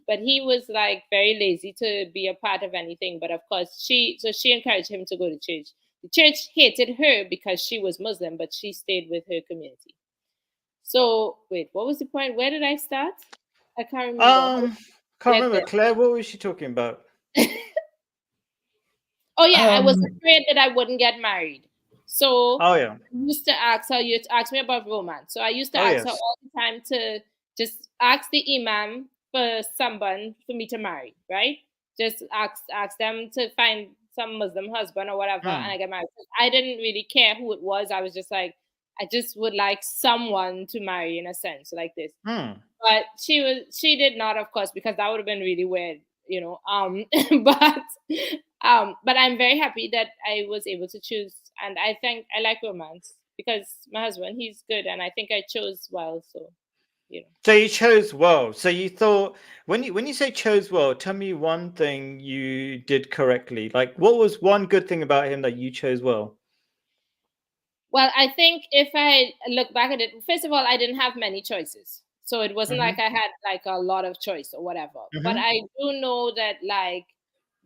But he was like very lazy to be a part of anything. But of course, she encouraged him to go to church. The church hated her because she was Muslim, but she stayed with her community. So wait, what was the point? Where did I start? I can't remember. Can't remember. Claire, what was she talking about? Oh yeah, I was Um, afraid that I wouldn't get married. So Oh yeah. I used to ask her, you ask me about romance. So I used to Oh ask her yes. all the time to just ask the imam for someone for me to marry, right? Just ask them to find some Muslim husband or whatever, and I get married. I didn't really care who it was. I was just like, I just would like someone to marry in a sense, like this. Hmm. But she did not, of course, because that would have been really weird, you know. But but I'm very happy that I was able to choose, and I think I like romance because my husband, he's good, and I think I chose well. So, you know. So you chose well. So you thought when you say chose well, tell me one thing you did correctly. Like what was one good thing about him that you chose well? Well, I think if I look back at it, first of all, I didn't have many choices. So it wasn't Mm-hmm. like I had like a lot of choice or whatever. But Mm-hmm. I do know that like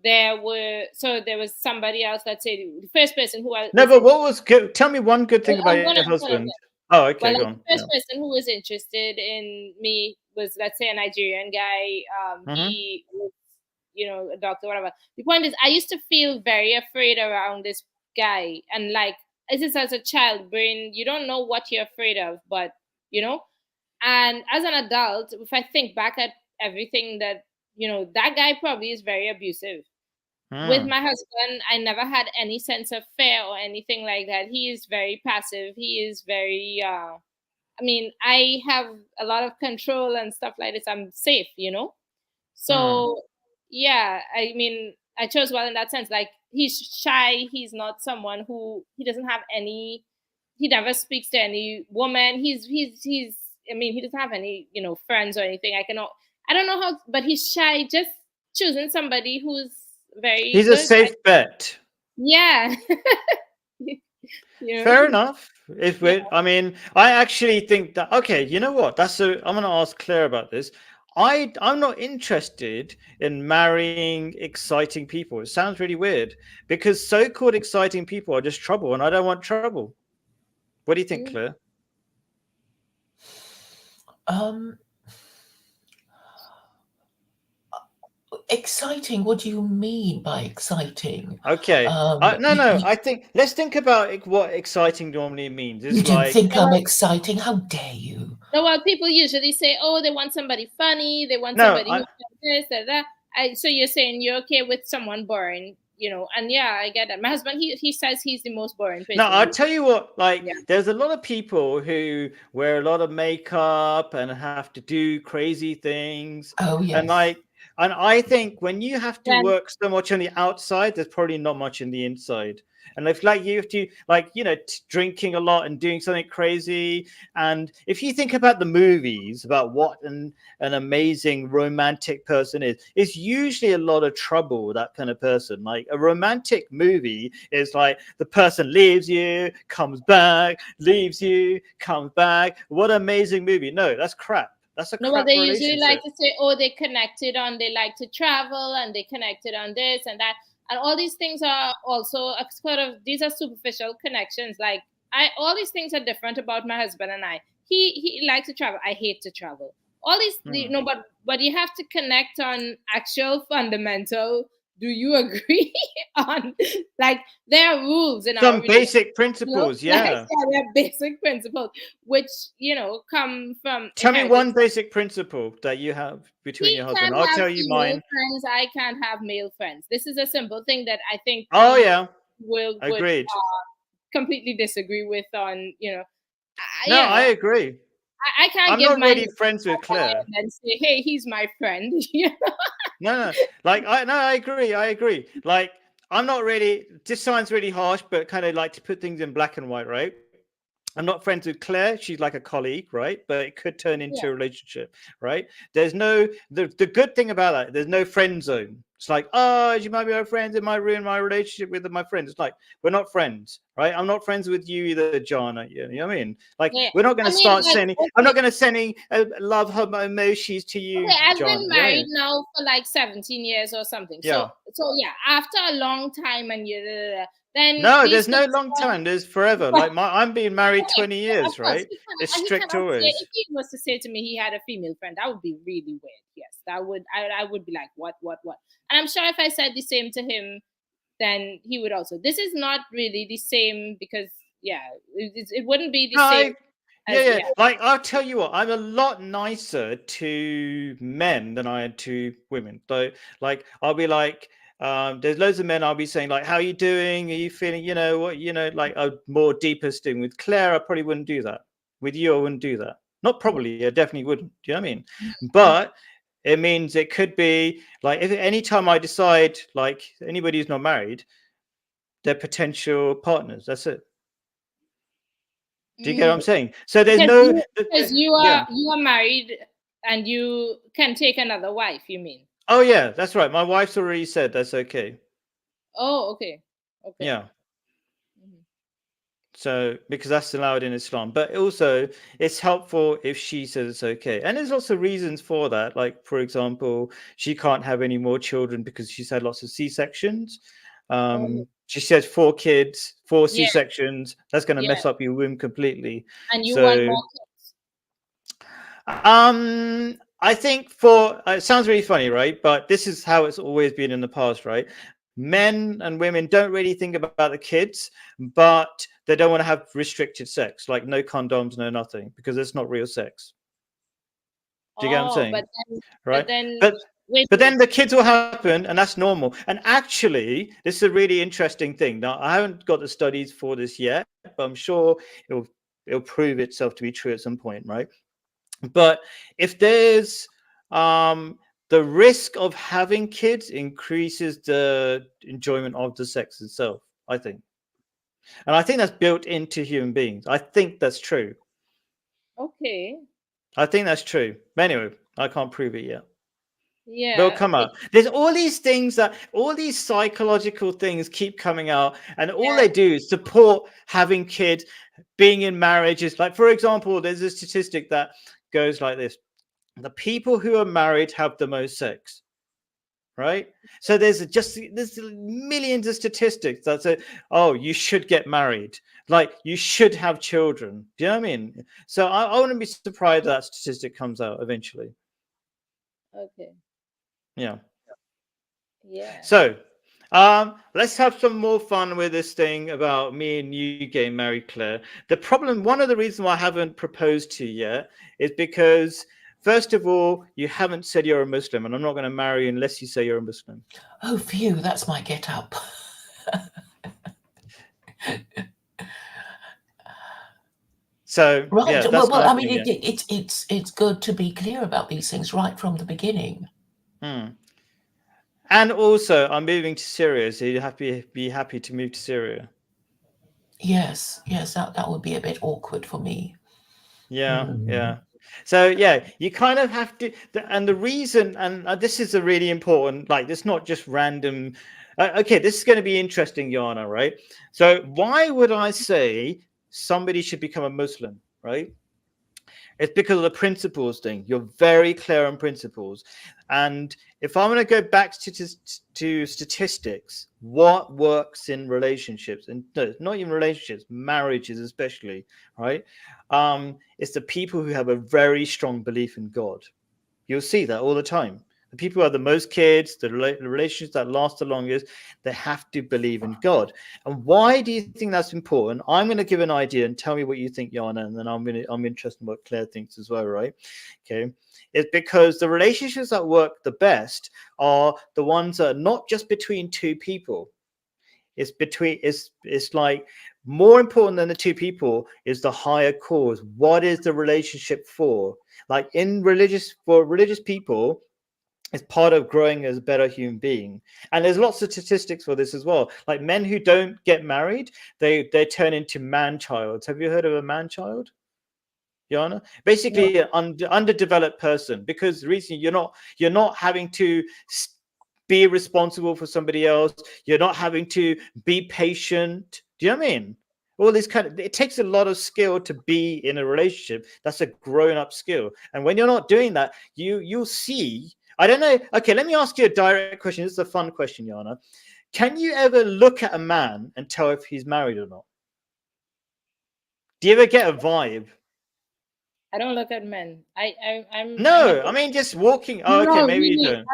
there was somebody else, let's say the first person who I No, was but what was good? Tell me one good thing about I'm your gonna husband. Oh, well, okay, like go the on. first Yeah. person who was interested in me was, let's say, a Nigerian guy. Mm-hmm. He was, a doctor, whatever. The point is, I used to feel very afraid around this guy, and like, this is as a child brain, you don't know what you're afraid of, but you know. And as an adult, if I think back at everything that that guy probably is very abusive. With Hmm. my husband, I never had any sense of fear or anything like that. He is very passive. He is very I mean, I have a lot of control and stuff like this. I'm safe, you know? Hmm. So, yeah, I mean, I chose well in that sense. Like, he's shy. He's not someone who, he doesn't have any, he never speaks to any woman. I mean, he doesn't have any, friends or anything. I don't know how, but he's shy. Just choosing somebody who's very He's a good. safe bet. Yeah. Fair enough. If Yeah. we, I mean, I actually think that okay, you know what? I'm gonna ask Claire about this. I'm not interested in marrying exciting people. It sounds really weird because so-called exciting people are just trouble, and I don't want trouble. What do you think, Mm. Claire? um, Exciting. What do you mean by exciting? Okay. No. I think let's think about what exciting normally means. You It's don't like think I'm exciting? How dare you? No, well, people usually say, "Oh, they want somebody funny. They want no, somebody who's this, that." So you're saying you're okay with someone boring, And yeah, I get that. My husband, he says he's the most boring No, person. I'll tell you what, like, Yeah. there's a lot of people who wear a lot of makeup and have to do crazy things. Oh, And yes. like, and I think when you have to Then work so much on the outside, there's probably not much in the inside. And if like you have to like drinking a lot and doing something crazy, and if you think about the movies about what an amazing romantic person is, it's usually a lot of trouble, that kind of person. Like a romantic movie is like the person leaves you, comes back, leaves you, comes back. What an amazing movie. No, that's crap. That's a No, but crap they usually like relationship. to say, oh, they connected on, they like to travel and they connected on this and that. And all these things are also a sort of, these are superficial connections. Like all these things are different about my husband and I. He likes to travel. I hate to travel. All these, no, but you have to connect on actual fundamental. Do you agree on, like, there are rules in our Some relationship, basic principles, like, yeah. there are basic principles which come from Tell me inherited. one basic principle that you have between He your husband. can't I'll have tell you female mine. friends. I can't have male friends. This is a simple thing that I think Oh we yeah, would agreed. completely disagree with. On No, I agree. I can't I'm give not my really friends with Claire. and then say, hey, he's my friend. No, like I agree. I agree. Like I'm not really. This sounds really harsh, but kind of like to put things in black and white, right? I'm not friends with Claire. She's like a colleague, right? But it could turn into Yeah. a relationship, right? There's no the good thing about that. There's no friend zone. It's like, oh, you might be my friends. It might ruin my relationship with my friends. It's like we're not friends, right? I'm not friends with you either, John. You know what I mean? Like Yeah. we're not going I to mean, start like, sending. I'm not going to sending love emojis to you, okay, I've John. been You know what I married mean? now for like 17 years or something. Yeah. So yeah, after a long time and then No, these there's no things long are, time. There's forever. Like I'm being married okay, 20 yeah, of years, course right? It's he strict cannot say, always. if he was to say to me he had a female friend, that would be really weird. Yes, I would be like, what? And I'm sure if I said the same to him, then he would also. This is not really the same because yeah, it wouldn't be the No, same as yeah. Like I'll tell you what, I'm a lot nicer to men than I am to women. So like I'll be like, there's loads of men I'll be saying like, how are you doing? Are you feeling, like a more deeper thing. With Claire, I probably wouldn't do that. With you, I wouldn't do that. Not probably, I definitely wouldn't. Do you know what I mean? But it means it could be like if anytime I decide like anybody who's not married, they're potential partners. That's it. Do you get what I'm saying? So there's no, because yeah. you are married and you can take another wife. You mean? Oh yeah, that's right. My wife's already said that's okay. Oh, okay. Yeah. So because that's allowed in Islam, but also it's helpful if she says it's okay. And there's lots of reasons for that. Like for example, she can't have any more children because she's had lots of C-sections. She said 4 kids, 4 Yeah. C-sections. That's going to Yeah. mess up your womb completely. And you want more kids? I think for it sounds really funny, right? But this is how it's always been in the past, right? Men and women don't really think about the kids, but they don't want to have restricted sex, like no condoms, no nothing, because it's not real sex. Do you get what I'm saying? Right? But then the kids will happen, and that's normal. And actually, this is a really interesting thing. Now, I haven't got the studies for this yet, but I'm sure it'll prove itself to be true at some point, right? But if there's the risk of having kids increases the enjoyment of the sex itself, I think. And I think that's built into human beings. I think that's true. Okay. I think that's true. Anyway, I can't prove it yet. Yeah. They'll come out. There's all these things all these psychological things keep coming out, and all they do is support having kids, being in marriages. Like, for example, there's a statistic that goes like this: the people who are married have the most sex, right? So there's millions of statistics that say, oh, you should get married, like you should have children. Do you know what I mean? So I wouldn't be surprised that statistic comes out eventually. Okay. Yeah. So let's have some more fun with this thing about me and you getting married, Claire. The problem, one of the reasons why I haven't proposed to you yet is because, first of all, you haven't said you're a Muslim, and I'm not going to marry you unless you say you're a Muslim. Oh, phew, that's my get up. So right, yeah, well, I mean, it's good to be clear about these things right from the beginning. And also, I'm moving to Syria, so you have to be happy to move to Syria. Yes, yes, that would be a bit awkward for me. Yeah, Mm. yeah. So yeah, you kind of have to, and the reason, and this is a really important, like, it's not just random. Okay, this is going to be interesting, Yana, right? So why would I say somebody should become a Muslim, right? It's because of the principles thing. You're very clear on principles. And if I'm going to go back to statistics, what works in relationships, and no, not even relationships, marriages especially, right? It's the people who have a very strong belief in God. You'll see that all the time. The people who have the most kids, the relationships that last the longest, they have to believe in God. And why do you think that's important? I'm going to give an idea and tell me what you think, Yana, and then I'm interested in what Claire thinks as well, right? Okay, it's because the relationships that work the best are the ones that are not just between two people. It's like more important than the two people is the higher cause. What is the relationship for? Like in religious for religious people, it's part of growing as a better human being. And there's lots of statistics for this as well. Like men who don't get married, they turn into man childs. Have you heard of a man child, Yana? No. Basically an underdeveloped person, because the reason you're not having to be responsible for somebody else. You're not having to be patient. Do you know what I mean? All this kind of, it takes a lot of skill to be in a relationship. That's a grown up skill. And when you're not doing that, you'll see. I don't know. Okay, let me ask you a direct question. This is a fun question, Yana. Can you ever look at a man and tell if he's married or not? Do you ever get a vibe? I don't look at men. I'm a No, I mean just walking. Oh, okay, no, maybe you really.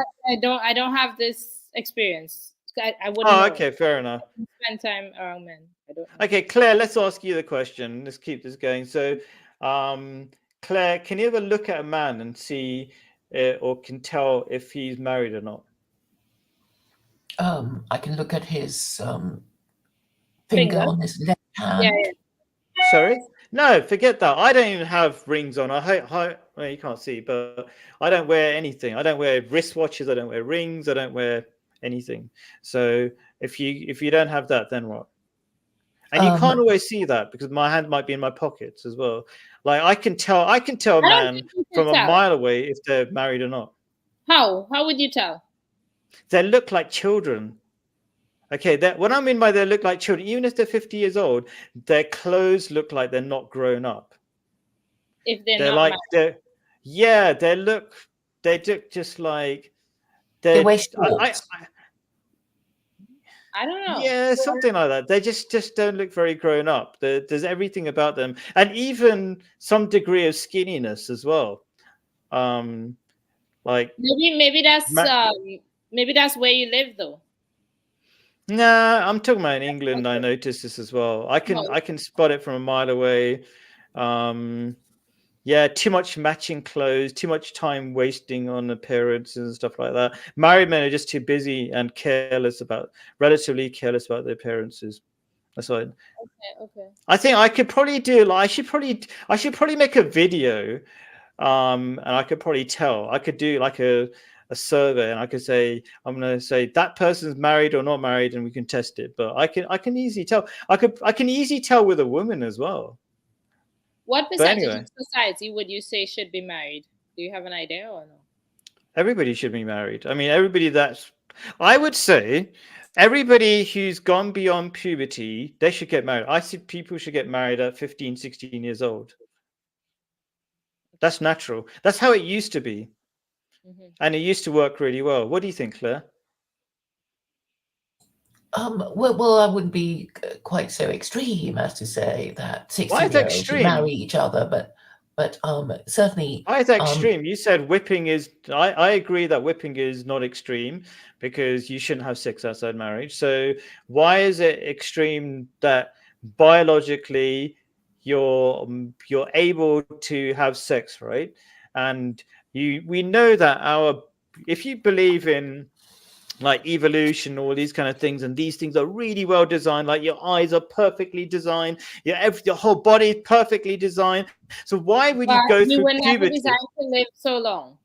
don't. I don't have this experience. I wouldn't Oh, know. okay, fair enough. I don't spend time around men. I don't know. Okay, Claire, let's ask you the question. Let's keep this going. So, um, Claire, can you ever look at a man and see or can tell if he's married or not? I can look at his finger Finger? on his left Yeah, hand. yeah. Sorry? No, forget that. I don't even have rings on. Well, you can't see, but I don't wear anything. I don't wear wristwatches. I don't wear rings. I don't wear anything. So if you don't have that, then what? And you can't Um, always see that because my hand might be in my pockets as well. Like I can tell a I don't man think you can from a tell. mile away if they're married or not. How? How would you tell They look like children. Okay, that what I mean by they look like children, even if they're 50 years old, their clothes look like they're not grown up. if they're They're not like married? yeah, they look just like they they're wear I shorts. I don't know. yeah, something like that. They just don't look very grown up. There's everything about them, and even some degree of skinniness as well. Um, like Maybe maybe that's where you live though. nah, I'm talking about in England. I Okay. noticed this as well. I can No. I can spot it from a mile away. Um, yeah, too much matching clothes, too much time wasting on appearances and stuff like that. Married men are just too busy and relatively careless about their appearances. That's why Okay, okay. I think I could probably do. Like, I should probably make a video, and I could probably tell. I could do like a survey, and I could say I'm going to say that person's married or not married, and we can test it. But I can easily tell. I can easily tell with a woman as well. What But percentage anyway, of society would you say should be married? Do you have an idea or no? everybody should be married. I mean, everybody that's. I would say everybody who's gone beyond puberty, they should get married. I see people should get married at 15, 16 years old. That's natural. That's how it used to be. Hmm. And it used to work really well. What do you think, Claire? Well, I wouldn't be quite so extreme as to say that Why is 16-year-olds should marry extreme? each other, but certainly, Why is extreme? You said whipping is. I agree that whipping is not extreme because you shouldn't have sex outside marriage. So why is it extreme that biologically you're able to have sex, right? And we know that our if you believe in like evolution, all these kind of things, and these things are really well designed. Like your eyes are perfectly designed, your whole body is perfectly designed. So why would you But go we through were never puberty? designed to live so long.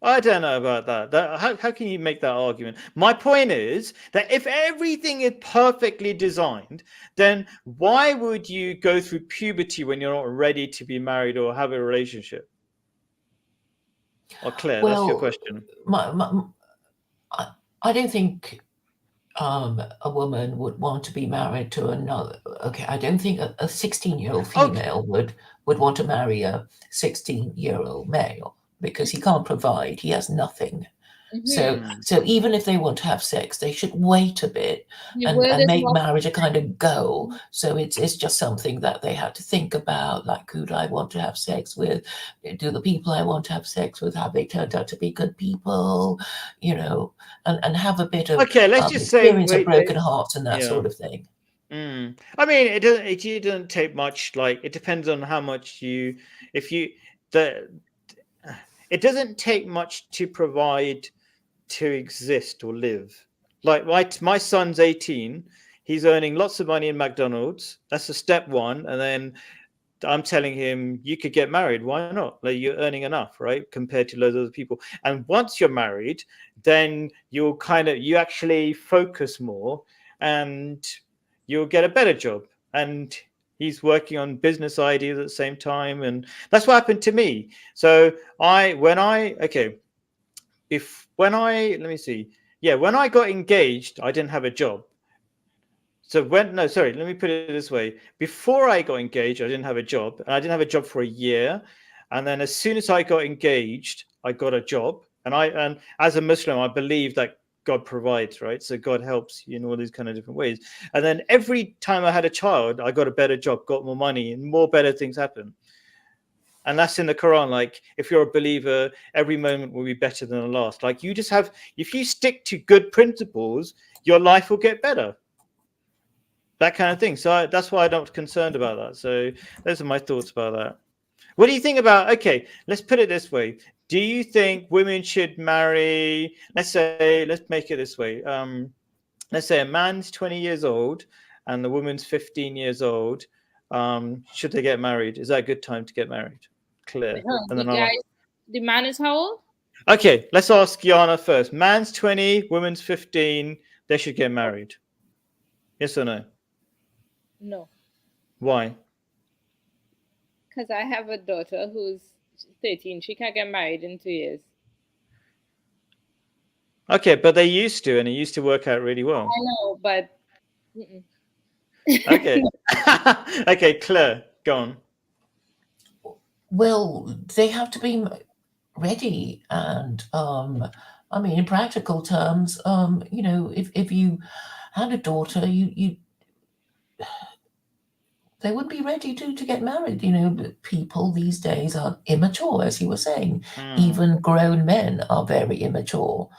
I don't know about that. How can you make that argument? My point is that if everything is perfectly designed, then why would you go through puberty when you're not ready to be married or have a relationship? Or Claire, that's your Well, question. I don't think a woman would want to be married to another. Okay, I don't think a 16-year-old Okay. female would want to marry a 16-year-old male because he can't provide. He has nothing. So, Mm-hmm. so even if they want to have sex, they should wait a bit The and word is make more marriage a kind of goal. So it's just something that they had to think about, like, who do I want to have sex with? Do the people I want to have sex with, have they turned out to be good people? And have a bit of Okay, let's just say experience of broken hearts and that yeah. sort of thing. I mean, it doesn't take much. Like, it depends on how much if you the it doesn't take much to provide to exist or live. Like my son's 18, he's earning lots of money in McDonald's. That's a step one, and then I'm telling him you could get married. Why not? Like, you're earning enough, right, compared to loads of other people. And once you're married, then you actually focus more, and you'll get a better job. And he's working on business ideas at the same time, and that's what happened to me. So let me see. Yeah, when I got engaged, I didn't have a job. So let me put it this way. Before I got engaged, I didn't have a job, and I didn't have a job for a year. And then as soon as I got engaged, I got a job. And as a Muslim, I believe that God provides, right? So God helps you in all these kind of different ways. And then every time I had a child, I got a better job, got more money, and more better things happen. And that's in the Quran. Like, if you're a believer, every moment will be better than the last. Like, if you stick to good principles, your life will get better. That kind of thing. So that's why I'm not concerned about that. So those are my thoughts about that. What do you think about? Okay, let's put it this way. Do you think women should marry? Let's make it this way. Let's say a man's 20 years old and the woman's 15 years old. Should they get married? Is that a good time to get married? Clear. And then the man is how old? Okay, let's ask Yana first. Man's 20, woman's 15. They should get married. Yes or no? No. Why? Because I have a daughter who's 13. She can't get married in 2 years. Okay, but they used to, and it used to work out really well. I know, but okay. Okay, Claire, go on. Well, they have to be ready, and I mean, in practical terms, if you had a daughter, they would be ready to get married. People these days are immature, as you were saying. Even grown men are very immature.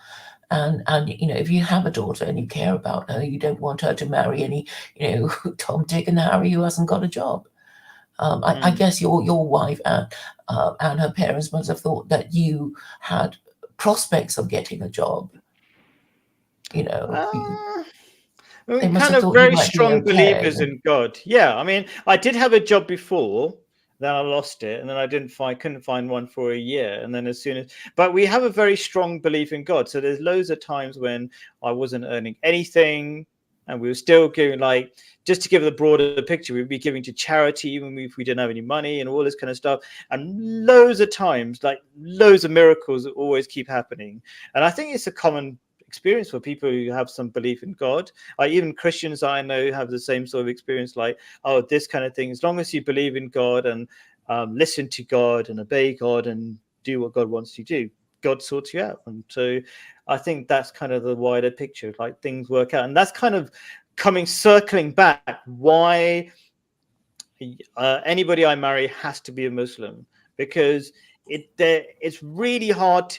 And if you have a daughter and you care about her, you don't want her to marry any, Tom, Dick, and Harry who hasn't got a job. I guess your wife and her parents must have thought that you had prospects of getting a job. We're kind of very strong believers in God. Yeah, I mean, I did have a job before, then I lost it, and then I couldn't find one for a year, and then but we have a very strong belief in God. So there's loads of times when I wasn't earning anything, and we were still giving, like, just to give the broader picture, we'd be giving to charity even if we didn't have any money and all this kind of stuff. And loads of times, like, loads of miracles always keep happening. And I think it's a common experience for people who have some belief in God. Even Christians I know have the same sort of experience, like, oh, this kind of thing. As long as you believe in God and listen to God and obey God and do what God wants you to do, God sorts you out. And so I think that's kind of the wider picture, like, things work out. And that's kind of circling back why anybody I marry has to be a Muslim, because it's really hard.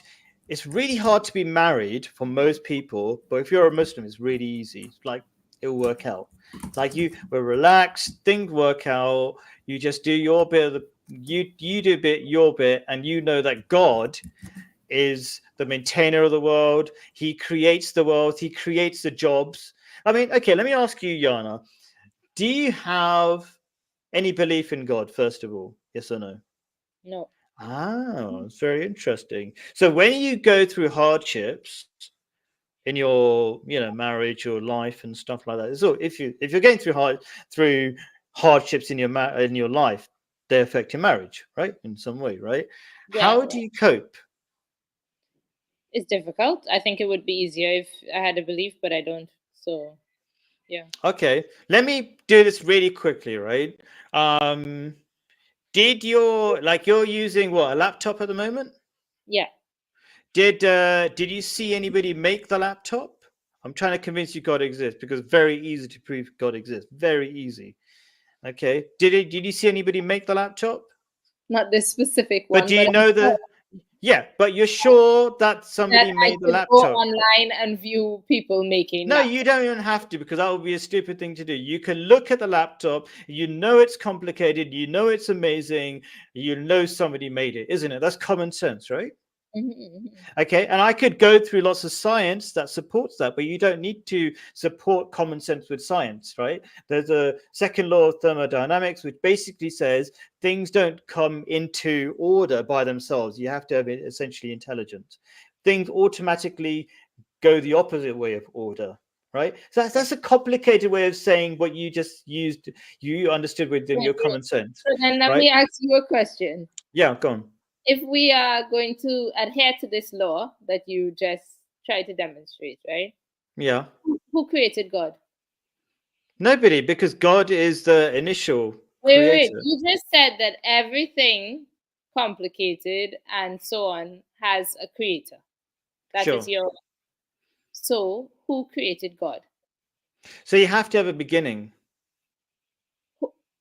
It's really hard to be married for most people, but if you're a Muslim, it's really easy. It's like, it'll work out. It's like we're relaxed, things work out. You just do your bit you do a bit, your bit, and you know that God is the maintainer of the world. He creates the world. He creates the jobs. I mean, okay, let me ask you, Yana, do you have any belief in God, first of all? Yes or no? No. Oh, it's very interesting. So when you go through hardships in your, marriage or life and stuff like that, so if you're going through hardships in your life, they affect your marriage, right? In some way, right? Yeah, How do you cope? it's difficult. I think it would be easier if I had a belief, but I don't. So yeah. Okay, let me do this really quickly, right? Um, you're using what, a laptop at the moment? Yeah. Did you see anybody make the laptop? I'm trying to convince you God exists because it's very easy to prove God exists. Very easy. Okay. Did you see anybody make the laptop? Not this specific But one, do but you I'm know sure but you're sure that that somebody I made the could go laptop? online and view people making No, laptops. you don't even have to because that would be a stupid thing to do. You can look at the laptop, you know it's complicated, you know it's amazing, you know somebody made it, isn't it? That's common sense, right? Okay, and I could go through lots of science that supports that, but you don't need to support common sense with science, right? There's a second law of thermodynamics, which basically says things don't come into order by themselves. You have to have essentially intelligence. Things automatically go the opposite way of order, right? So that's a complicated way of saying what you just used, you understood within your common sense, So then let right? me ask you a question. Yeah, go on. If we are going to adhere to this law that you just tried to demonstrate, right? Yeah. Who created God? Nobody, because God is the initial Wait. creator. You just said that everything complicated and so on has a creator. That is Sure. your. So who created God? So you have to have a beginning.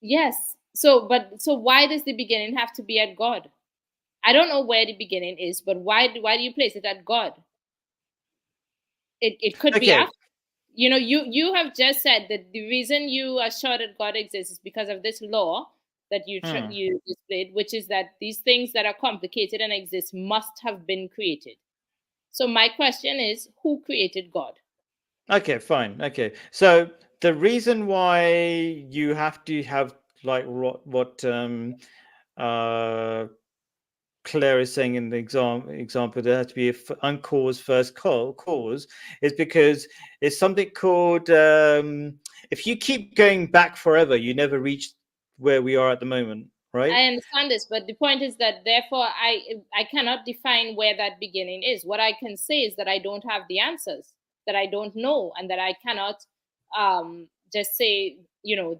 Yes. So why does the beginning have to be at God? I don't know where the beginning is, but why do you place it at God? It could be Okay. after. You have just said that the reason you are sure that God exists is because of this law that you displayed, which is that these things that are complicated and exist must have been created. So my question is, who created God? Okay, fine. Okay. So the reason why you have to have like what uh Claire is saying in the example, there has to be uncaused first cause, is because it's something called if you keep going back forever, you never reach where we are at the moment, right? I understand this, but the point is that therefore I cannot define where that beginning is. What I can say is that I don't have the answers, that I don't know, and that I cannot just say,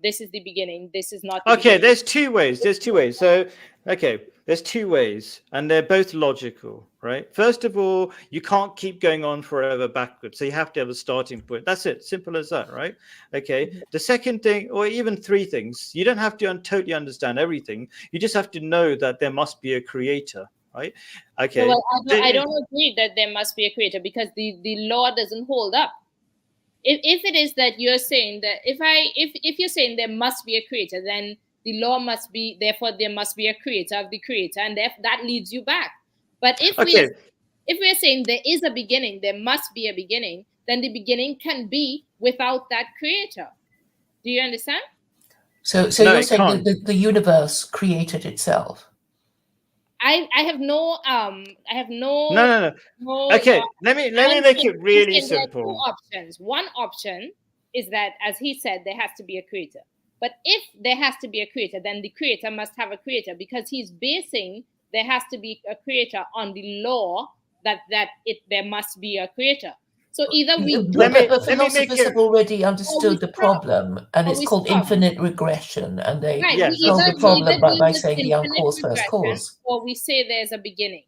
this is the beginning, this is not the Okay, beginning. there's two ways. So, okay, there's two ways, and they're both logical, right? First of all, you can't keep going on forever backwards. So you have to have a starting point. That's it. Simple as that, right? Okay. The second thing, or even three things, you don't have to totally understand everything. You just have to know that there must be a creator, right? Okay. Well, I don't agree that there must be a creator because the law doesn't hold up. If it is that you're saying that if you're saying there must be a creator, then the law must be, therefore there must be a creator of the creator, and that leads you back. But if Okay. we are saying there is a beginning, there must be a beginning, then the beginning can be without that creator. Do you understand? So No, you're it saying can't. that the universe created itself? I have no No. no Okay. Let me make it I'm really saying there are two simple. options. One option is that, as he said, there has to be a creator. But if there has to be a creator, then the creator must have a creator, because he's basing there has to be a creator on the law that there must be a creator. So either we do, But Let me make philosophers it. have already or we understood the stop, problem, and or it's we called stop. infinite regression, and they Right. Yes, solve that's the We problem either by, deal by with saying the infinite uncaused first regression, cause. or we say there's a beginning.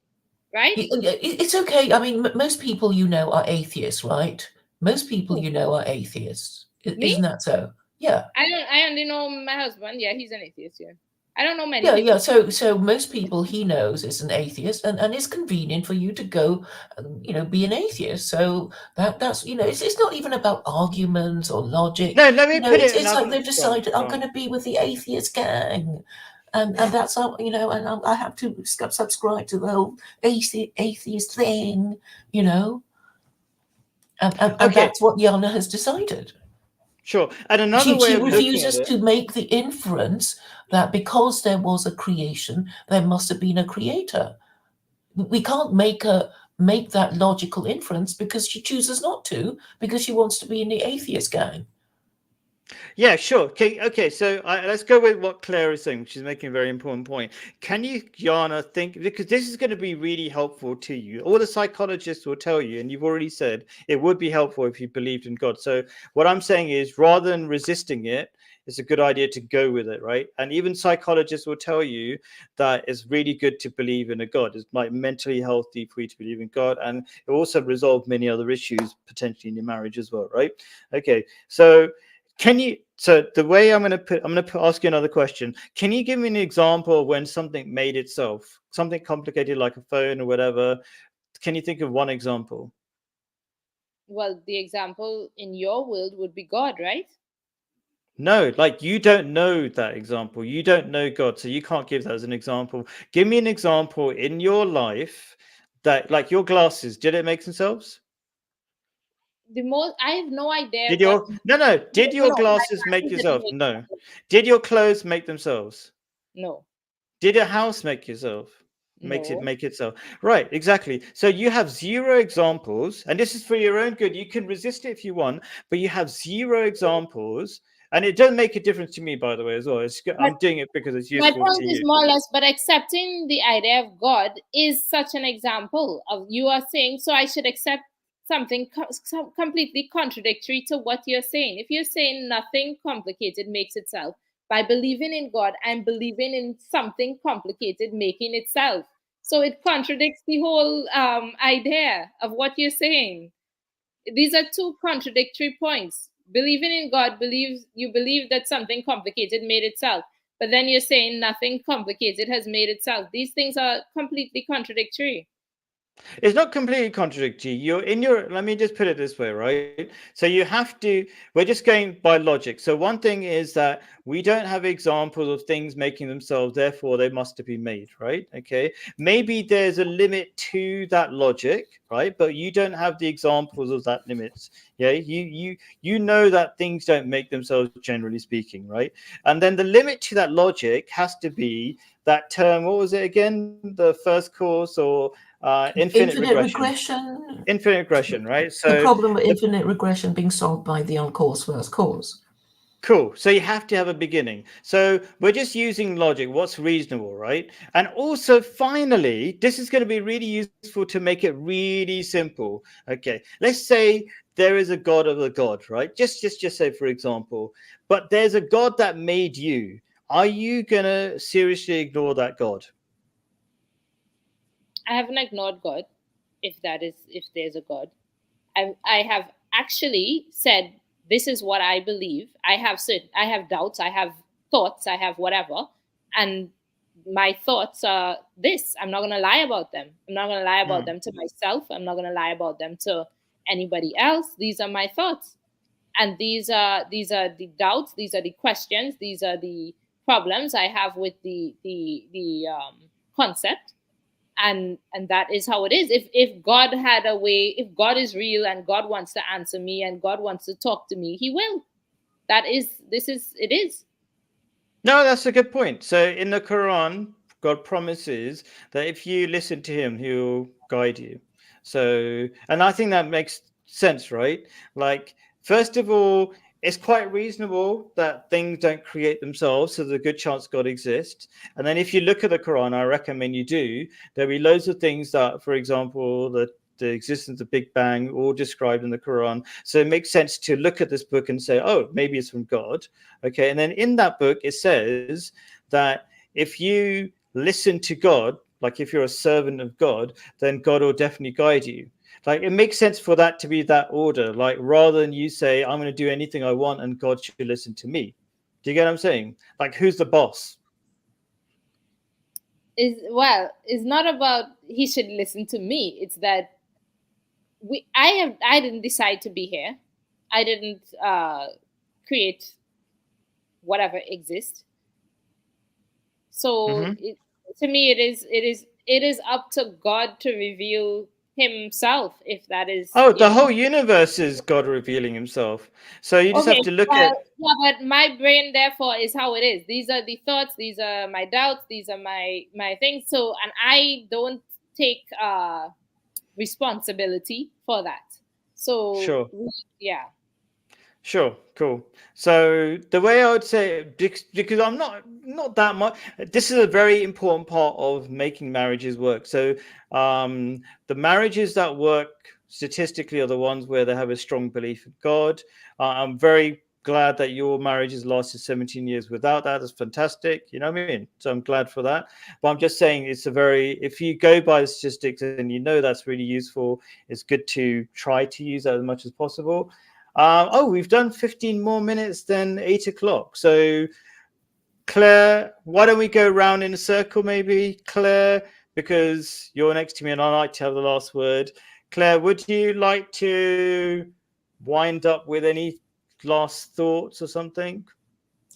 Right? It's okay. I mean, most people are atheists, right? Most people are atheists. Me? Isn't that so? Yeah. I only know my husband. Yeah, he's an atheist. Yeah. I don't know many Yeah, people. yeah. So most people he knows is an atheist, and it's convenient for you to go, be an atheist. So that's it's not even about arguments or logic. no. Let me put it It's like another. they've decided Go I'm on. going to be with the atheist gang, and that's how and I have to subscribe to the whole atheist thing, and Okay. that's what Yana has decided. Sure. And another way She of looking at refuses it. to make the inference that because there was a creation, there must have been a creator. We can't make that logical inference because she chooses not to, because she wants to be in the atheist gang. Yeah, sure. Okay. So let's go with what Claire is saying. She's making a very important point. Can you, Jana, think, because this is going to be really helpful to you. All the psychologists will tell you, and you've already said it would be helpful if you believed in God. So what I'm saying is, rather than resisting it, it's a good idea to go with it, right? And even psychologists will tell you that it's really good to believe in a God. It's like mentally healthy for you to believe in God, and it also resolve many other issues potentially in your marriage as well, right? Okay, so. Can you? So the way I'm going to ask you another question. Can you give me an example of when something made itself, something complicated like a phone or whatever? Can you think of one example? Well, the example in your world would be God, right? No, like you don't know that example. You don't know God, so you can't give that as an example. Give me an example in your life that, like your glasses, did it make themselves? The most I have no idea Did what. your no? Did No, your no, my glasses make glasses didn't yourself? make No. sense. Did your clothes make themselves? No, Did a house make yourself? Makes it no. make itself. Right, exactly. So you have zero examples, and this is for your own good. You can resist it if you want, but you have zero examples. And it doesn't make a difference to me, by the way, as well. But I'm doing it because it's my useful point to is you. more or less, but accepting the idea of God is such an example of you are saying, so I should accept something completely contradictory to what you're saying. If you're saying nothing complicated makes itself, by believing in God, I'm believing in something complicated making itself. So it contradicts the whole idea of what you're saying. These are two contradictory points. Believing in God believes you believe that something complicated made itself, but then you're saying nothing complicated has made itself. These things are completely contradictory. It's not completely contradictory. You're in your, let me just put it this way, right? So you have to, we're just going by logic. So one thing is that we don't have examples of things making themselves, therefore they must have been made, right? Okay. Maybe there's a limit to that logic, right? But you don't have the examples of that limits. Yeah. You know that things don't make themselves, generally speaking, right? And then the limit to that logic has to be that term, what was it again? The first course, or infinite Infinite regression. regression. Infinite regression, right? The So problem of infinite regression being solved by the on-course first cause. cool. So you have to have a beginning. So we're just using logic, what's reasonable, right? And also, finally, this is going to be really useful to make it really simple. Okay, let's say there is a God of a God, right? Just say, for example, but there's a God that made you. Are you going to seriously ignore that God? I haven't ignored God, if there's a God. I have actually said this is what I believe. I have doubts, I have thoughts, I have whatever, and my thoughts are this. I'm not gonna lie about them. I'm not gonna lie about Hmm. them to myself. I'm not gonna lie about them to anybody else. These are my thoughts, and these are the doubts. These are the questions. These are the problems I have with the concept, and that is how it is. If God had a way, if God is real and God wants to answer me and God wants to talk to me, he will. That is This is it is. No, that's a good point. So in the Quran, God promises that if you listen to him, he'll guide you. So, and I think that makes sense, right? Like, first of all, it's quite reasonable that things don't create themselves, so there's a good chance God exists. And then if you look at the Quran, I recommend you do, there'll be loads of things that, for example, the existence of Big Bang, all described in the Quran. So it makes sense to look at this book and say, oh, maybe it's from God. Okay. And then in that book, it says that if you listen to God, like if you're a servant of God, then God will definitely guide you. Like it makes sense for that to be that order. Like rather than you say, I'm going to do anything I want and God should listen to me. Do you get what I'm saying? Like who's the boss? It's not about he should listen to me. It's that I didn't decide to be here. I didn't create whatever exists. So Hmm. to me, it is up to God to reveal himself, if that is. Oh, the whole universe is God revealing himself. So you just have to look at. Yeah, but my brain therefore is how it is. These are the thoughts, these are my doubts, these are my things. So, and I don't take responsibility for that. So Sure. yeah. Sure, cool. So the way I would say, because I'm not that much. This is a very important part of making marriages work. So the marriages that work statistically are the ones where they have a strong belief in God. I'm very glad that your marriage has lasted 17 years without that. That's fantastic. You know what I mean? So I'm glad for that. But I'm just saying if you go by the statistics and you know that's really useful, it's good to try to use that as much as possible. We've done 15 more minutes than 8 o'clock. So, Claire, why don't we go around in a circle, maybe? Claire, because you're next to me and I like to have the last word. Claire, would you like to wind up with any last thoughts or something?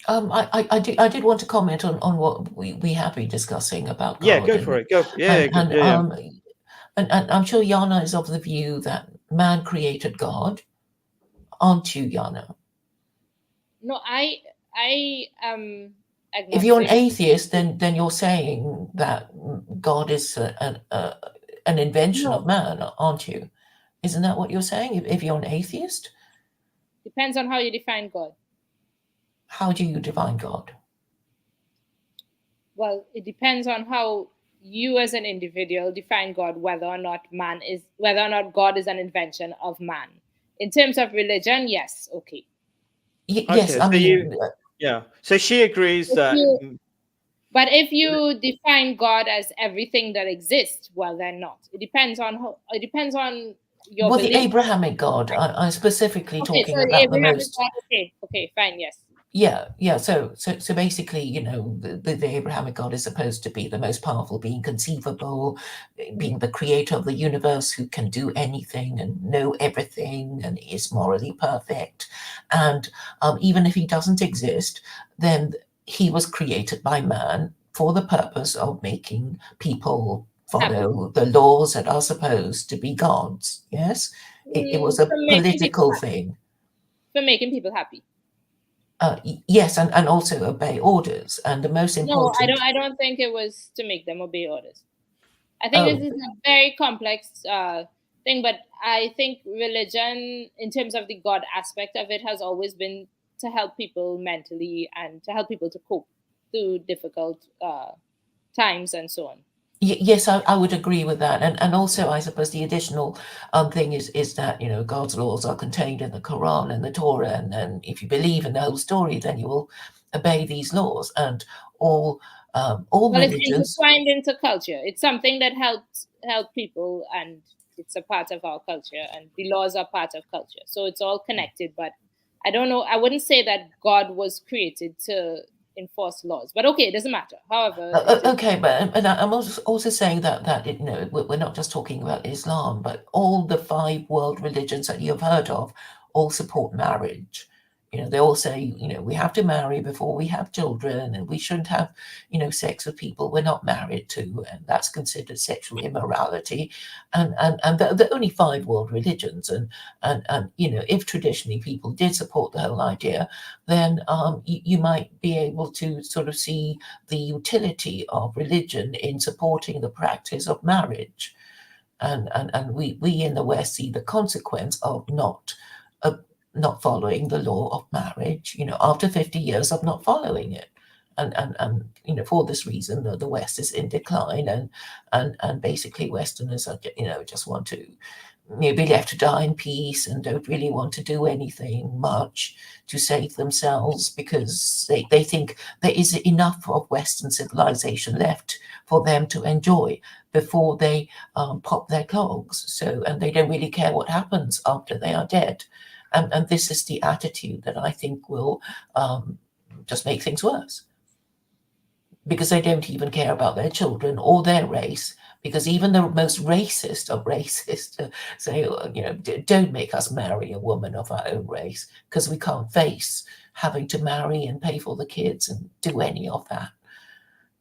I did want to comment on what we have been discussing about God. Yeah, go for it. Go. Yeah, and I'm sure Yana is of the view that man created God. Aren't you, Yana? No, I am agnostic. If you're an atheist, then you're saying that God is an invention of man, aren't you? Isn't that what you're saying? If you're an atheist? Depends on how you define God. How do you define God? Well, it depends on how you as an individual define God, whether or not God is an invention of man. In terms of religion, yes, okay. Yes, I mean, yeah. So she agrees that. But if you define God as everything that exists, well, then not. It depends on your well, belief. the Abrahamic God. I'm specifically talking about the most. God, okay, fine, yes. Yeah. So basically, the Abrahamic God is supposed to be the most powerful being conceivable, being the creator of the universe, who can do anything and know everything and is morally perfect. And even if he doesn't exist, then he was created by man for the purpose of making people follow the laws that are supposed to be God's. Yes, it was a political thing. For making people happy. Yes, and also obey orders. And the most important. No, I don't think it was to make them obey orders. I think this is a very complex thing, but I think religion, in terms of the God aspect of it, has always been to help people mentally and to help people to cope through difficult times and so on. Yes, I would agree with that. And also, I suppose the additional thing is that, God's laws are contained in the Quran and the Torah. And if you believe in the whole story, then you will obey these laws. And all religions. It's entwined into culture. It's something that helps people, and it's a part of our culture, and the laws are part of culture. So it's all connected. But I don't know. I wouldn't say that God was created to enforce laws, but okay, it doesn't matter. However, okay, but I'm also saying that we're not just talking about Islam, but all the 5 world religions that you've heard of all support marriage. They all say, we have to marry before we have children, and we shouldn't have, sex with people we're not married to, and that's considered sexual immorality. And the only 5 world religions, and if traditionally people did support the whole idea, then you might be able to sort of see the utility of religion in supporting the practice of marriage. And we in the West see the consequence of not following the law of marriage, after 50 years of not following it. And for this reason, the West is in decline, and basically Westerners are, just want to be left to die in peace and don't really want to do anything much to save themselves, because they think there is enough of Western civilization left for them to enjoy before they pop their clogs. And they don't really care what happens after they are dead. And this is the attitude that I think will just make things worse, because they don't even care about their children or their race. Because even the most racist of racists say, don't make us marry a woman of our own race, because we can't face having to marry and pay for the kids and do any of that.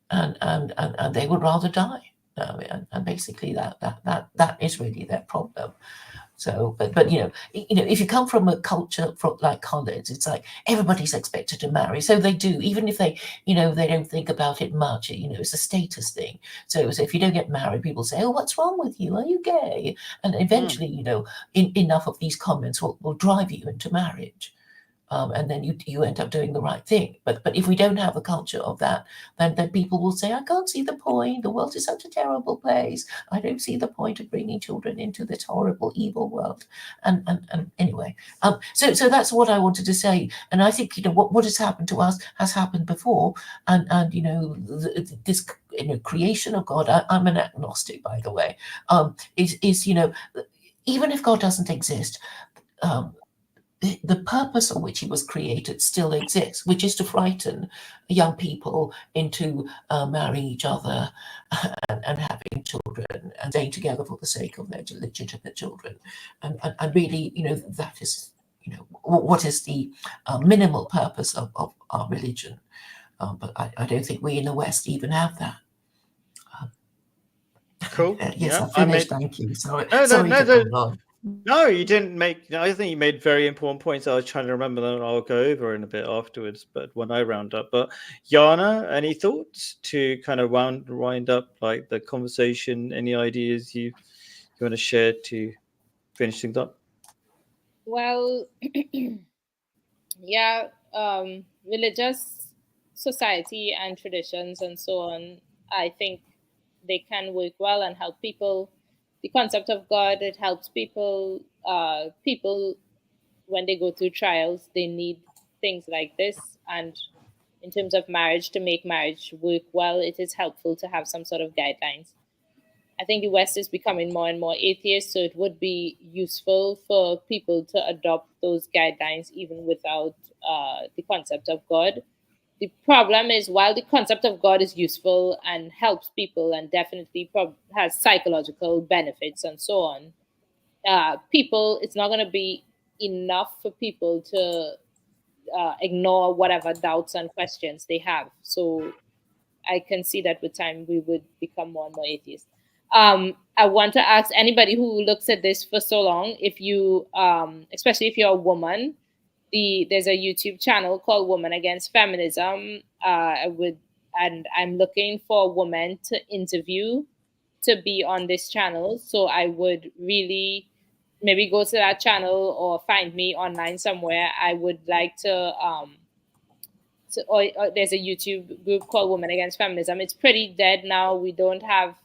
And they would rather die. And basically that is really their problem. So, but if you come from a culture like college, it's like everybody's expected to marry, so they do, even if they don't think about it much. It's a status thing. So if you don't get married, people say, "Oh, what's wrong with you? Are you gay?" And eventually, enough of these comments will drive you into marriage. And then you end up doing the right thing. But if we don't have a culture of that, then people will say, "I can't see the point. The world is such a terrible place. I don't see the point of bringing children into this horrible, evil world." And anyway, so that's what I wanted to say. And I think what has happened to us has happened before, and this creation of God. I'm an agnostic, by the way. Is even if God doesn't exist. The purpose on which he was created still exists, which is to frighten young people into marrying each other and having children and staying together for the sake of their legitimate children. And really, that is, what is the minimal purpose of our religion. But I don't think we in the West even have that. Cool. Yes, I finished. Thank you. Sorry to go on. No, you didn't make. I think you made very important points. I was trying to remember them. I'll go over in a bit afterwards, but when I round up. But Yana, any thoughts to kind of wind up like the conversation? Any ideas you want to share to finish things up? Well, yeah, religious society and traditions and so on, I think they can work well and help people. The concept of God, it helps people. People, when they go through trials, they need things like this. And in terms of marriage, to make marriage work well, it is helpful to have some sort of guidelines. I think the West is becoming more and more atheist, so it would be useful for people to adopt those guidelines even without the concept of God. The problem is, while the concept of God is useful and helps people and definitely has psychological benefits and so on, people, it's not going to be enough for people to ignore whatever doubts and questions they have. So I can see that with time we would become more and more atheist. I want to ask anybody who looks at this for so long, if you, especially if you're a woman, there's a YouTube channel called Women Against Feminism. And I'm looking for a woman to interview to be on this channel. So I would really maybe go to that channel or find me online somewhere. I would like to or there's a YouTube group called Women Against Feminism. It's pretty dead now. We don't have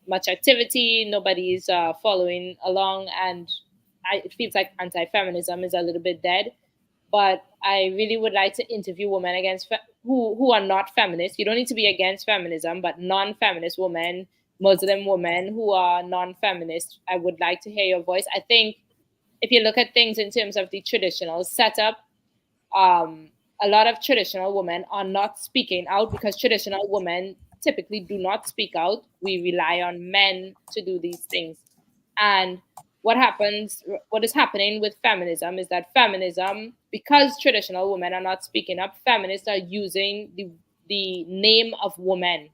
much activity. Nobody's following along, and it feels like anti-feminism is a little bit dead. But I really would like to interview women against who are not feminists. You don't need to be against feminism, but non-feminist women, Muslim women who are non-feminist. I would like to hear your voice. I think if you look at things in terms of the traditional setup, a lot of traditional women are not speaking out because traditional women typically do not speak out. We rely on men to do these things. And what is happening with feminism is that feminism, because traditional women are not speaking up, feminists are using the name of woman.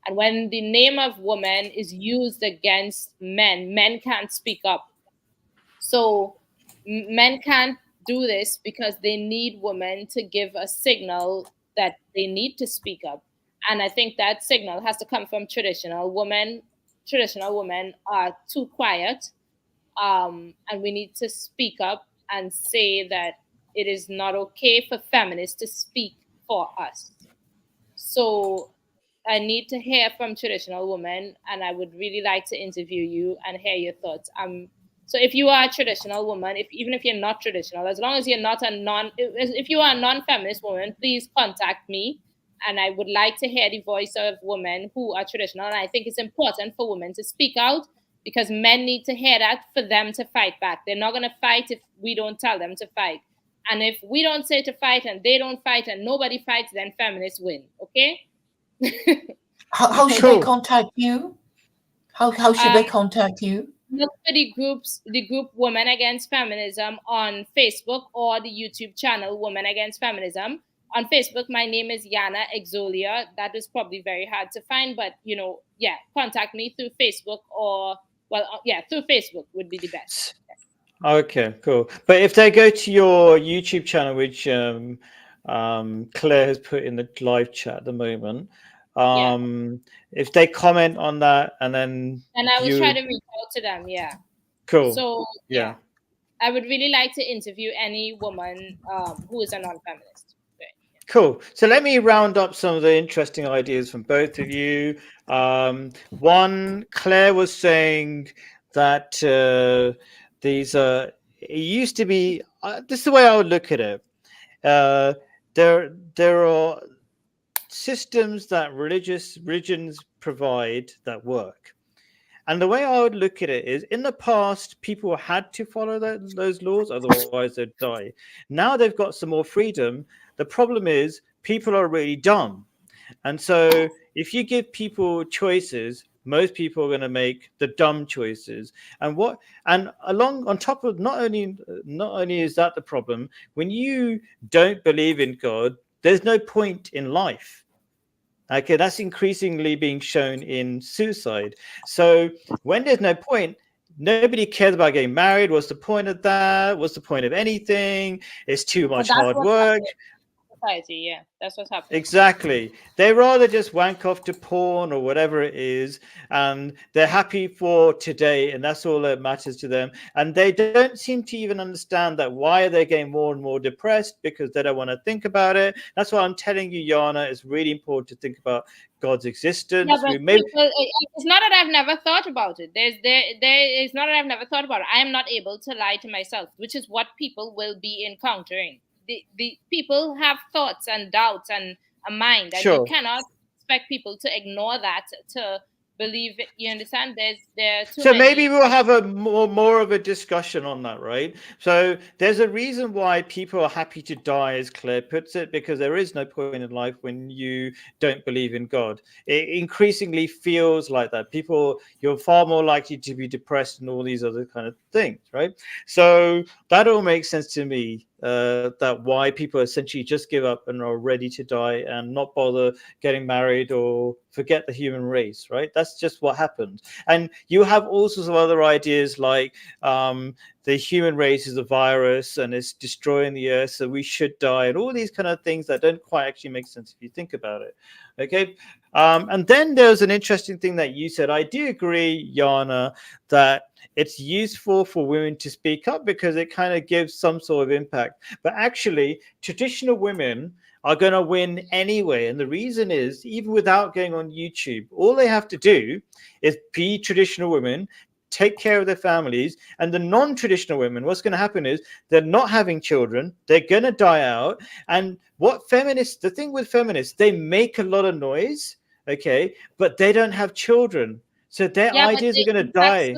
And when the name of woman is used against men, men can't speak up. So men can't do this because they need women to give a signal that they need to speak up. And I think that signal has to come from traditional women. Traditional women are too quiet. And we need to speak up and say that it is not okay for feminists to speak for us. So I need to hear from traditional women, and I would really like to interview you and hear your thoughts. So if you are a traditional woman, even if you're not traditional, as long as you're not if you are a non-feminist woman, please contact me. And I would like to hear the voice of women who are traditional. And I think it's important for women to speak out because men need to hear that for them to fight back. They're not going to fight if we don't tell them to fight. And if we don't say to fight and they don't fight and nobody fights, then feminists win. Okay? How should they contact you? How should they contact you? Look for the group Women Against Feminism on Facebook or the YouTube channel Women Against Feminism. On Facebook, my name is Yana Exolia. That is probably very hard to find, but contact me through Facebook through Facebook would be the best. Okay, cool. But if they go to your YouTube channel, which Claire has put in the live chat at the moment, Yeah. if they comment on that and then And I will try you, to reach out to them. Yeah. cool. So Yeah. I would really like to interview any woman who is a non-feminist. Cool. So let me round up some of the interesting ideas from both of you. One, Claire was saying that these it used to be. This is the way I would look at it. There are systems that religions provide that work. And the way I would look at it is, in the past, people had to follow those laws, otherwise they'd die. Now they've got some more freedom. The problem is, people are really dumb. And so if you give people choices, most people are going to make the dumb choices. And along on top of not only is that the problem, when you don't believe in God, there's no point in life. Okay, that's increasingly being shown in suicide. So when there's no point, nobody cares about getting married. What's the point of that? What's the point of anything? It's too But much that's hard what's work. happening in society. Yeah, that's what's happening. Exactly. They rather just wank off to porn or whatever it is, and they're happy for today, and that's all that matters to them. And they don't seem to even understand that why are they getting more and more depressed, because they don't want to think about it. That's why I'm telling you, Yana, it's really important to think about God's existence. Yeah, but it's not that I've never thought about it. It's not that I've never thought about it. I am not able to lie to myself, which is what people will be encountering. The people have thoughts and doubts and a mind, and you cannot expect people to ignore that to believe it. You understand? There are too So many. maybe we'll have a more of a discussion on that, right? So there's a reason why people are happy to die, as Claire puts it, because there is no point in life when you don't believe in God. It increasingly feels like that. You're far more likely to be depressed and all these other kind of things, right? So that all makes sense to me. That why people essentially just give up and are ready to die and not bother getting married or forget the human race, right? That's just what happened. And you have all sorts of other ideas like the human race is a virus and it's destroying the earth, so we should die, and all these kind of things that don't quite actually make sense if you think about it. Okay. And then there's an interesting thing that you said. I do agree, Yana, that it's useful for women to speak up because it kind of gives some sort of impact. But actually, traditional women are going to win anyway. And the reason is, even without going on YouTube, all they have to do is be traditional women, take care of their families. And the non-traditional women, what's going to happen is they're not having children, they're going to die out. And the thing with feminists, they make a lot of noise, okay, but they don't have children. So their ideas are going to die.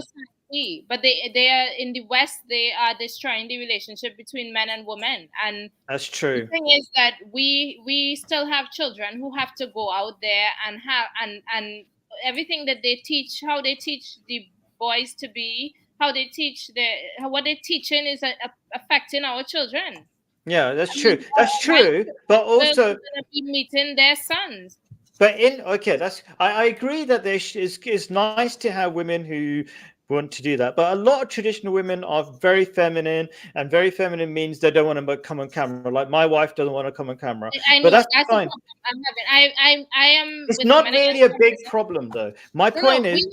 But they are in the West. They are destroying the relationship between men and women, and that's true. The thing is that we still have children who have to go out there and have and everything that they teach, how they teach the boys to be, how they teach what they're teaching is affecting our children. Yeah, that's true. That's true. But also, going to be meeting their sons. But I agree that it's nice to have women who want to do that. But a lot of traditional women are very feminine, and very feminine means they don't want to come on camera. Like my wife doesn't want to come on camera. I know, but that's fine. I'm having. I am. It's not really a big problem, though. My point is,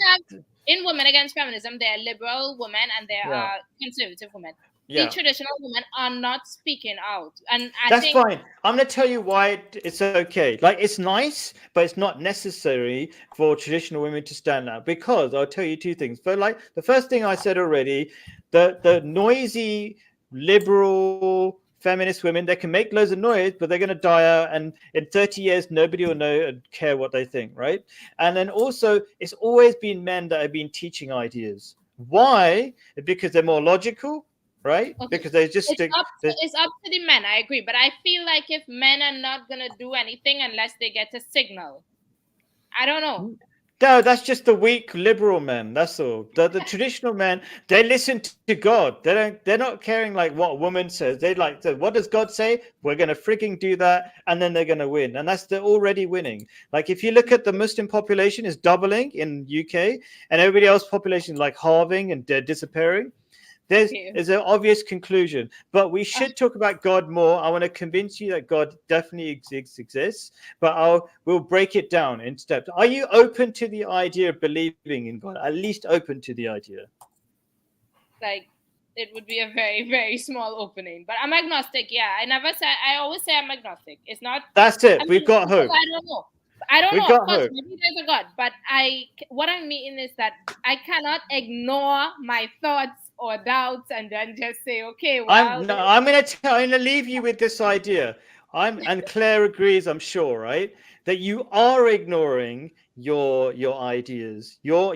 in Women Against Feminism, there are liberal women and there are conservative women. The traditional women are not speaking out, and that's fine. I'm going to tell you why it's okay. Like, it's nice, but it's not necessary for traditional women to stand out, because I'll tell you two things. But like the first thing I said already, the noisy liberal feminist women, they can make loads of noise, but they're going to die out, and in 30 years nobody will know and care what they think, right? And then also, it's always been men that have been teaching ideas. Why? Because they're more logical, right? Okay. Because they just it's up to the men. I agree, but I feel like if men are not gonna do anything unless they get a signal, I don't know. No, that's just the weak liberal men. That's all. The traditional men, they listen to God. They're not caring like what a woman says. They like to, what does God say? We're gonna freaking do that, and then they're gonna win. And they're already winning. Like if you look at the Muslim population is doubling in UK, and everybody else population is like halving and they're disappearing. There's an obvious conclusion, but we should talk about God more. I want to convince you that God definitely exists, but we'll break it down in steps. Are you open to the idea of believing in God? At least open to the idea. Like, it would be a very, very small opening, but I'm agnostic. Yeah, I always say I'm agnostic. It's not. That's it. I mean, We've got hope. I don't know. We've got of course, hope. maybe there's a God, but what I mean is that I cannot ignore my thoughts or doubts and then just say, okay, well, I'm gonna leave you with this idea. And Claire agrees, I'm sure, right? That you are ignoring your ideas. You're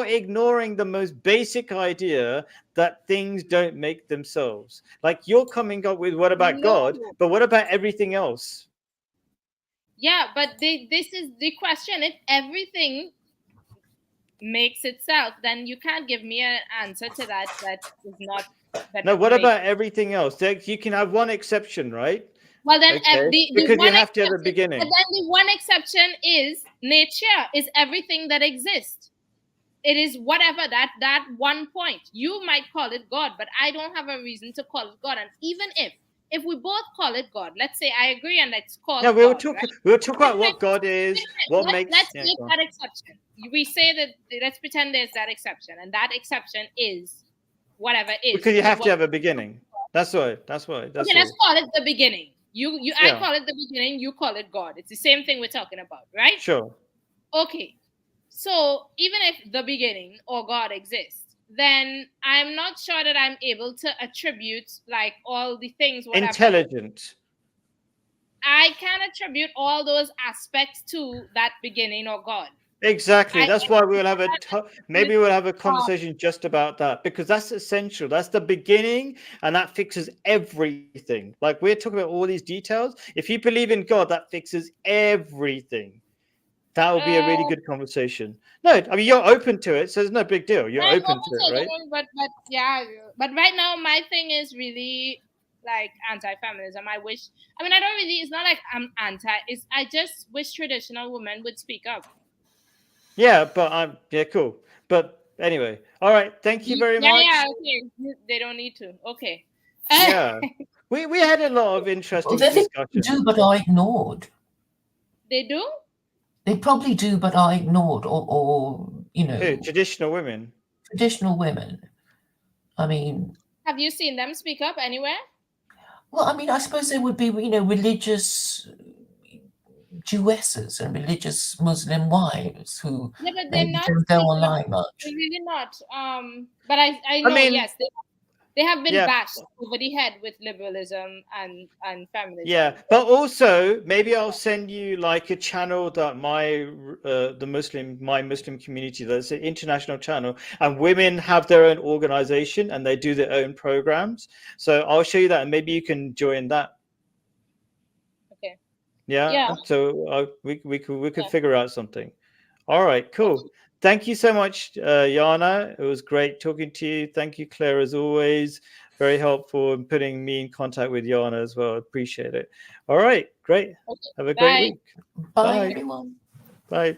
ignoring the most basic idea that things don't make themselves. Like you're coming up with what about God, but what about everything else? Yeah, but this is the question. If everything makes itself, then you can't give me an answer to that is not. No, what about everything else? You can have one exception, right? Well, then because you have to have a beginning. And then the one exception is nature is everything that exists. It is whatever that one point. You might call it God, but I don't have a reason to call it God. And even if we both call it God, let's say I agree and let's call it God. We'll talk about what God is, what makes. Let's make that exception. We say that let's pretend there's that exception, and that exception is whatever is. Because you have to have a beginning. That's why. Okay, let's call it the beginning. I call it the beginning. You call it God. It's the same thing we're talking about, right? Sure. Okay. So even if the beginning or God exists, then I'm not sure that I'm able to attribute like all the things. Whatever. Intelligent. I can attribute all those aspects to that beginning or God. Exactly. That's why we'll have maybe we'll have a conversation just about that, because that's essential. That's the beginning, and that fixes everything. Like we're talking about all these details. If you believe in God, that fixes everything. That will be a really good conversation. No, I mean you're open to it, so there's no big deal. You're open to it, right? But right now my thing is really like anti-feminism. I don't really. It's not like I'm anti. I just wish traditional women would speak up. Yeah, but cool. But anyway, all right. Thank you very much. Yeah, okay. They don't need to. Okay. Yeah, we had a lot of interesting discussions. They do, but I ignored. They do? They probably do, but I ignored, or traditional women. Traditional women. I mean, have you seen them speak up anywhere? Well, I mean, I suppose there would be, religious Jewesses and religious Muslim wives who maybe don't go online much. They're really not. But I know, yes, they have been bashed over the head with liberalism and feminism. Yeah, but also maybe I'll send you like a channel that my Muslim community, that's an international channel, and women have their own organization and they do their own programs. So I'll show you that, and maybe you can join that. Okay. Yeah. So we could figure out something. All right. Cool. Thank you so much, Jana. It was great talking to you. Thank you, Claire, as always. Very helpful in putting me in contact with Jana as well. Appreciate it. All right. Great. Okay. Have a great week. Bye, everyone. Bye.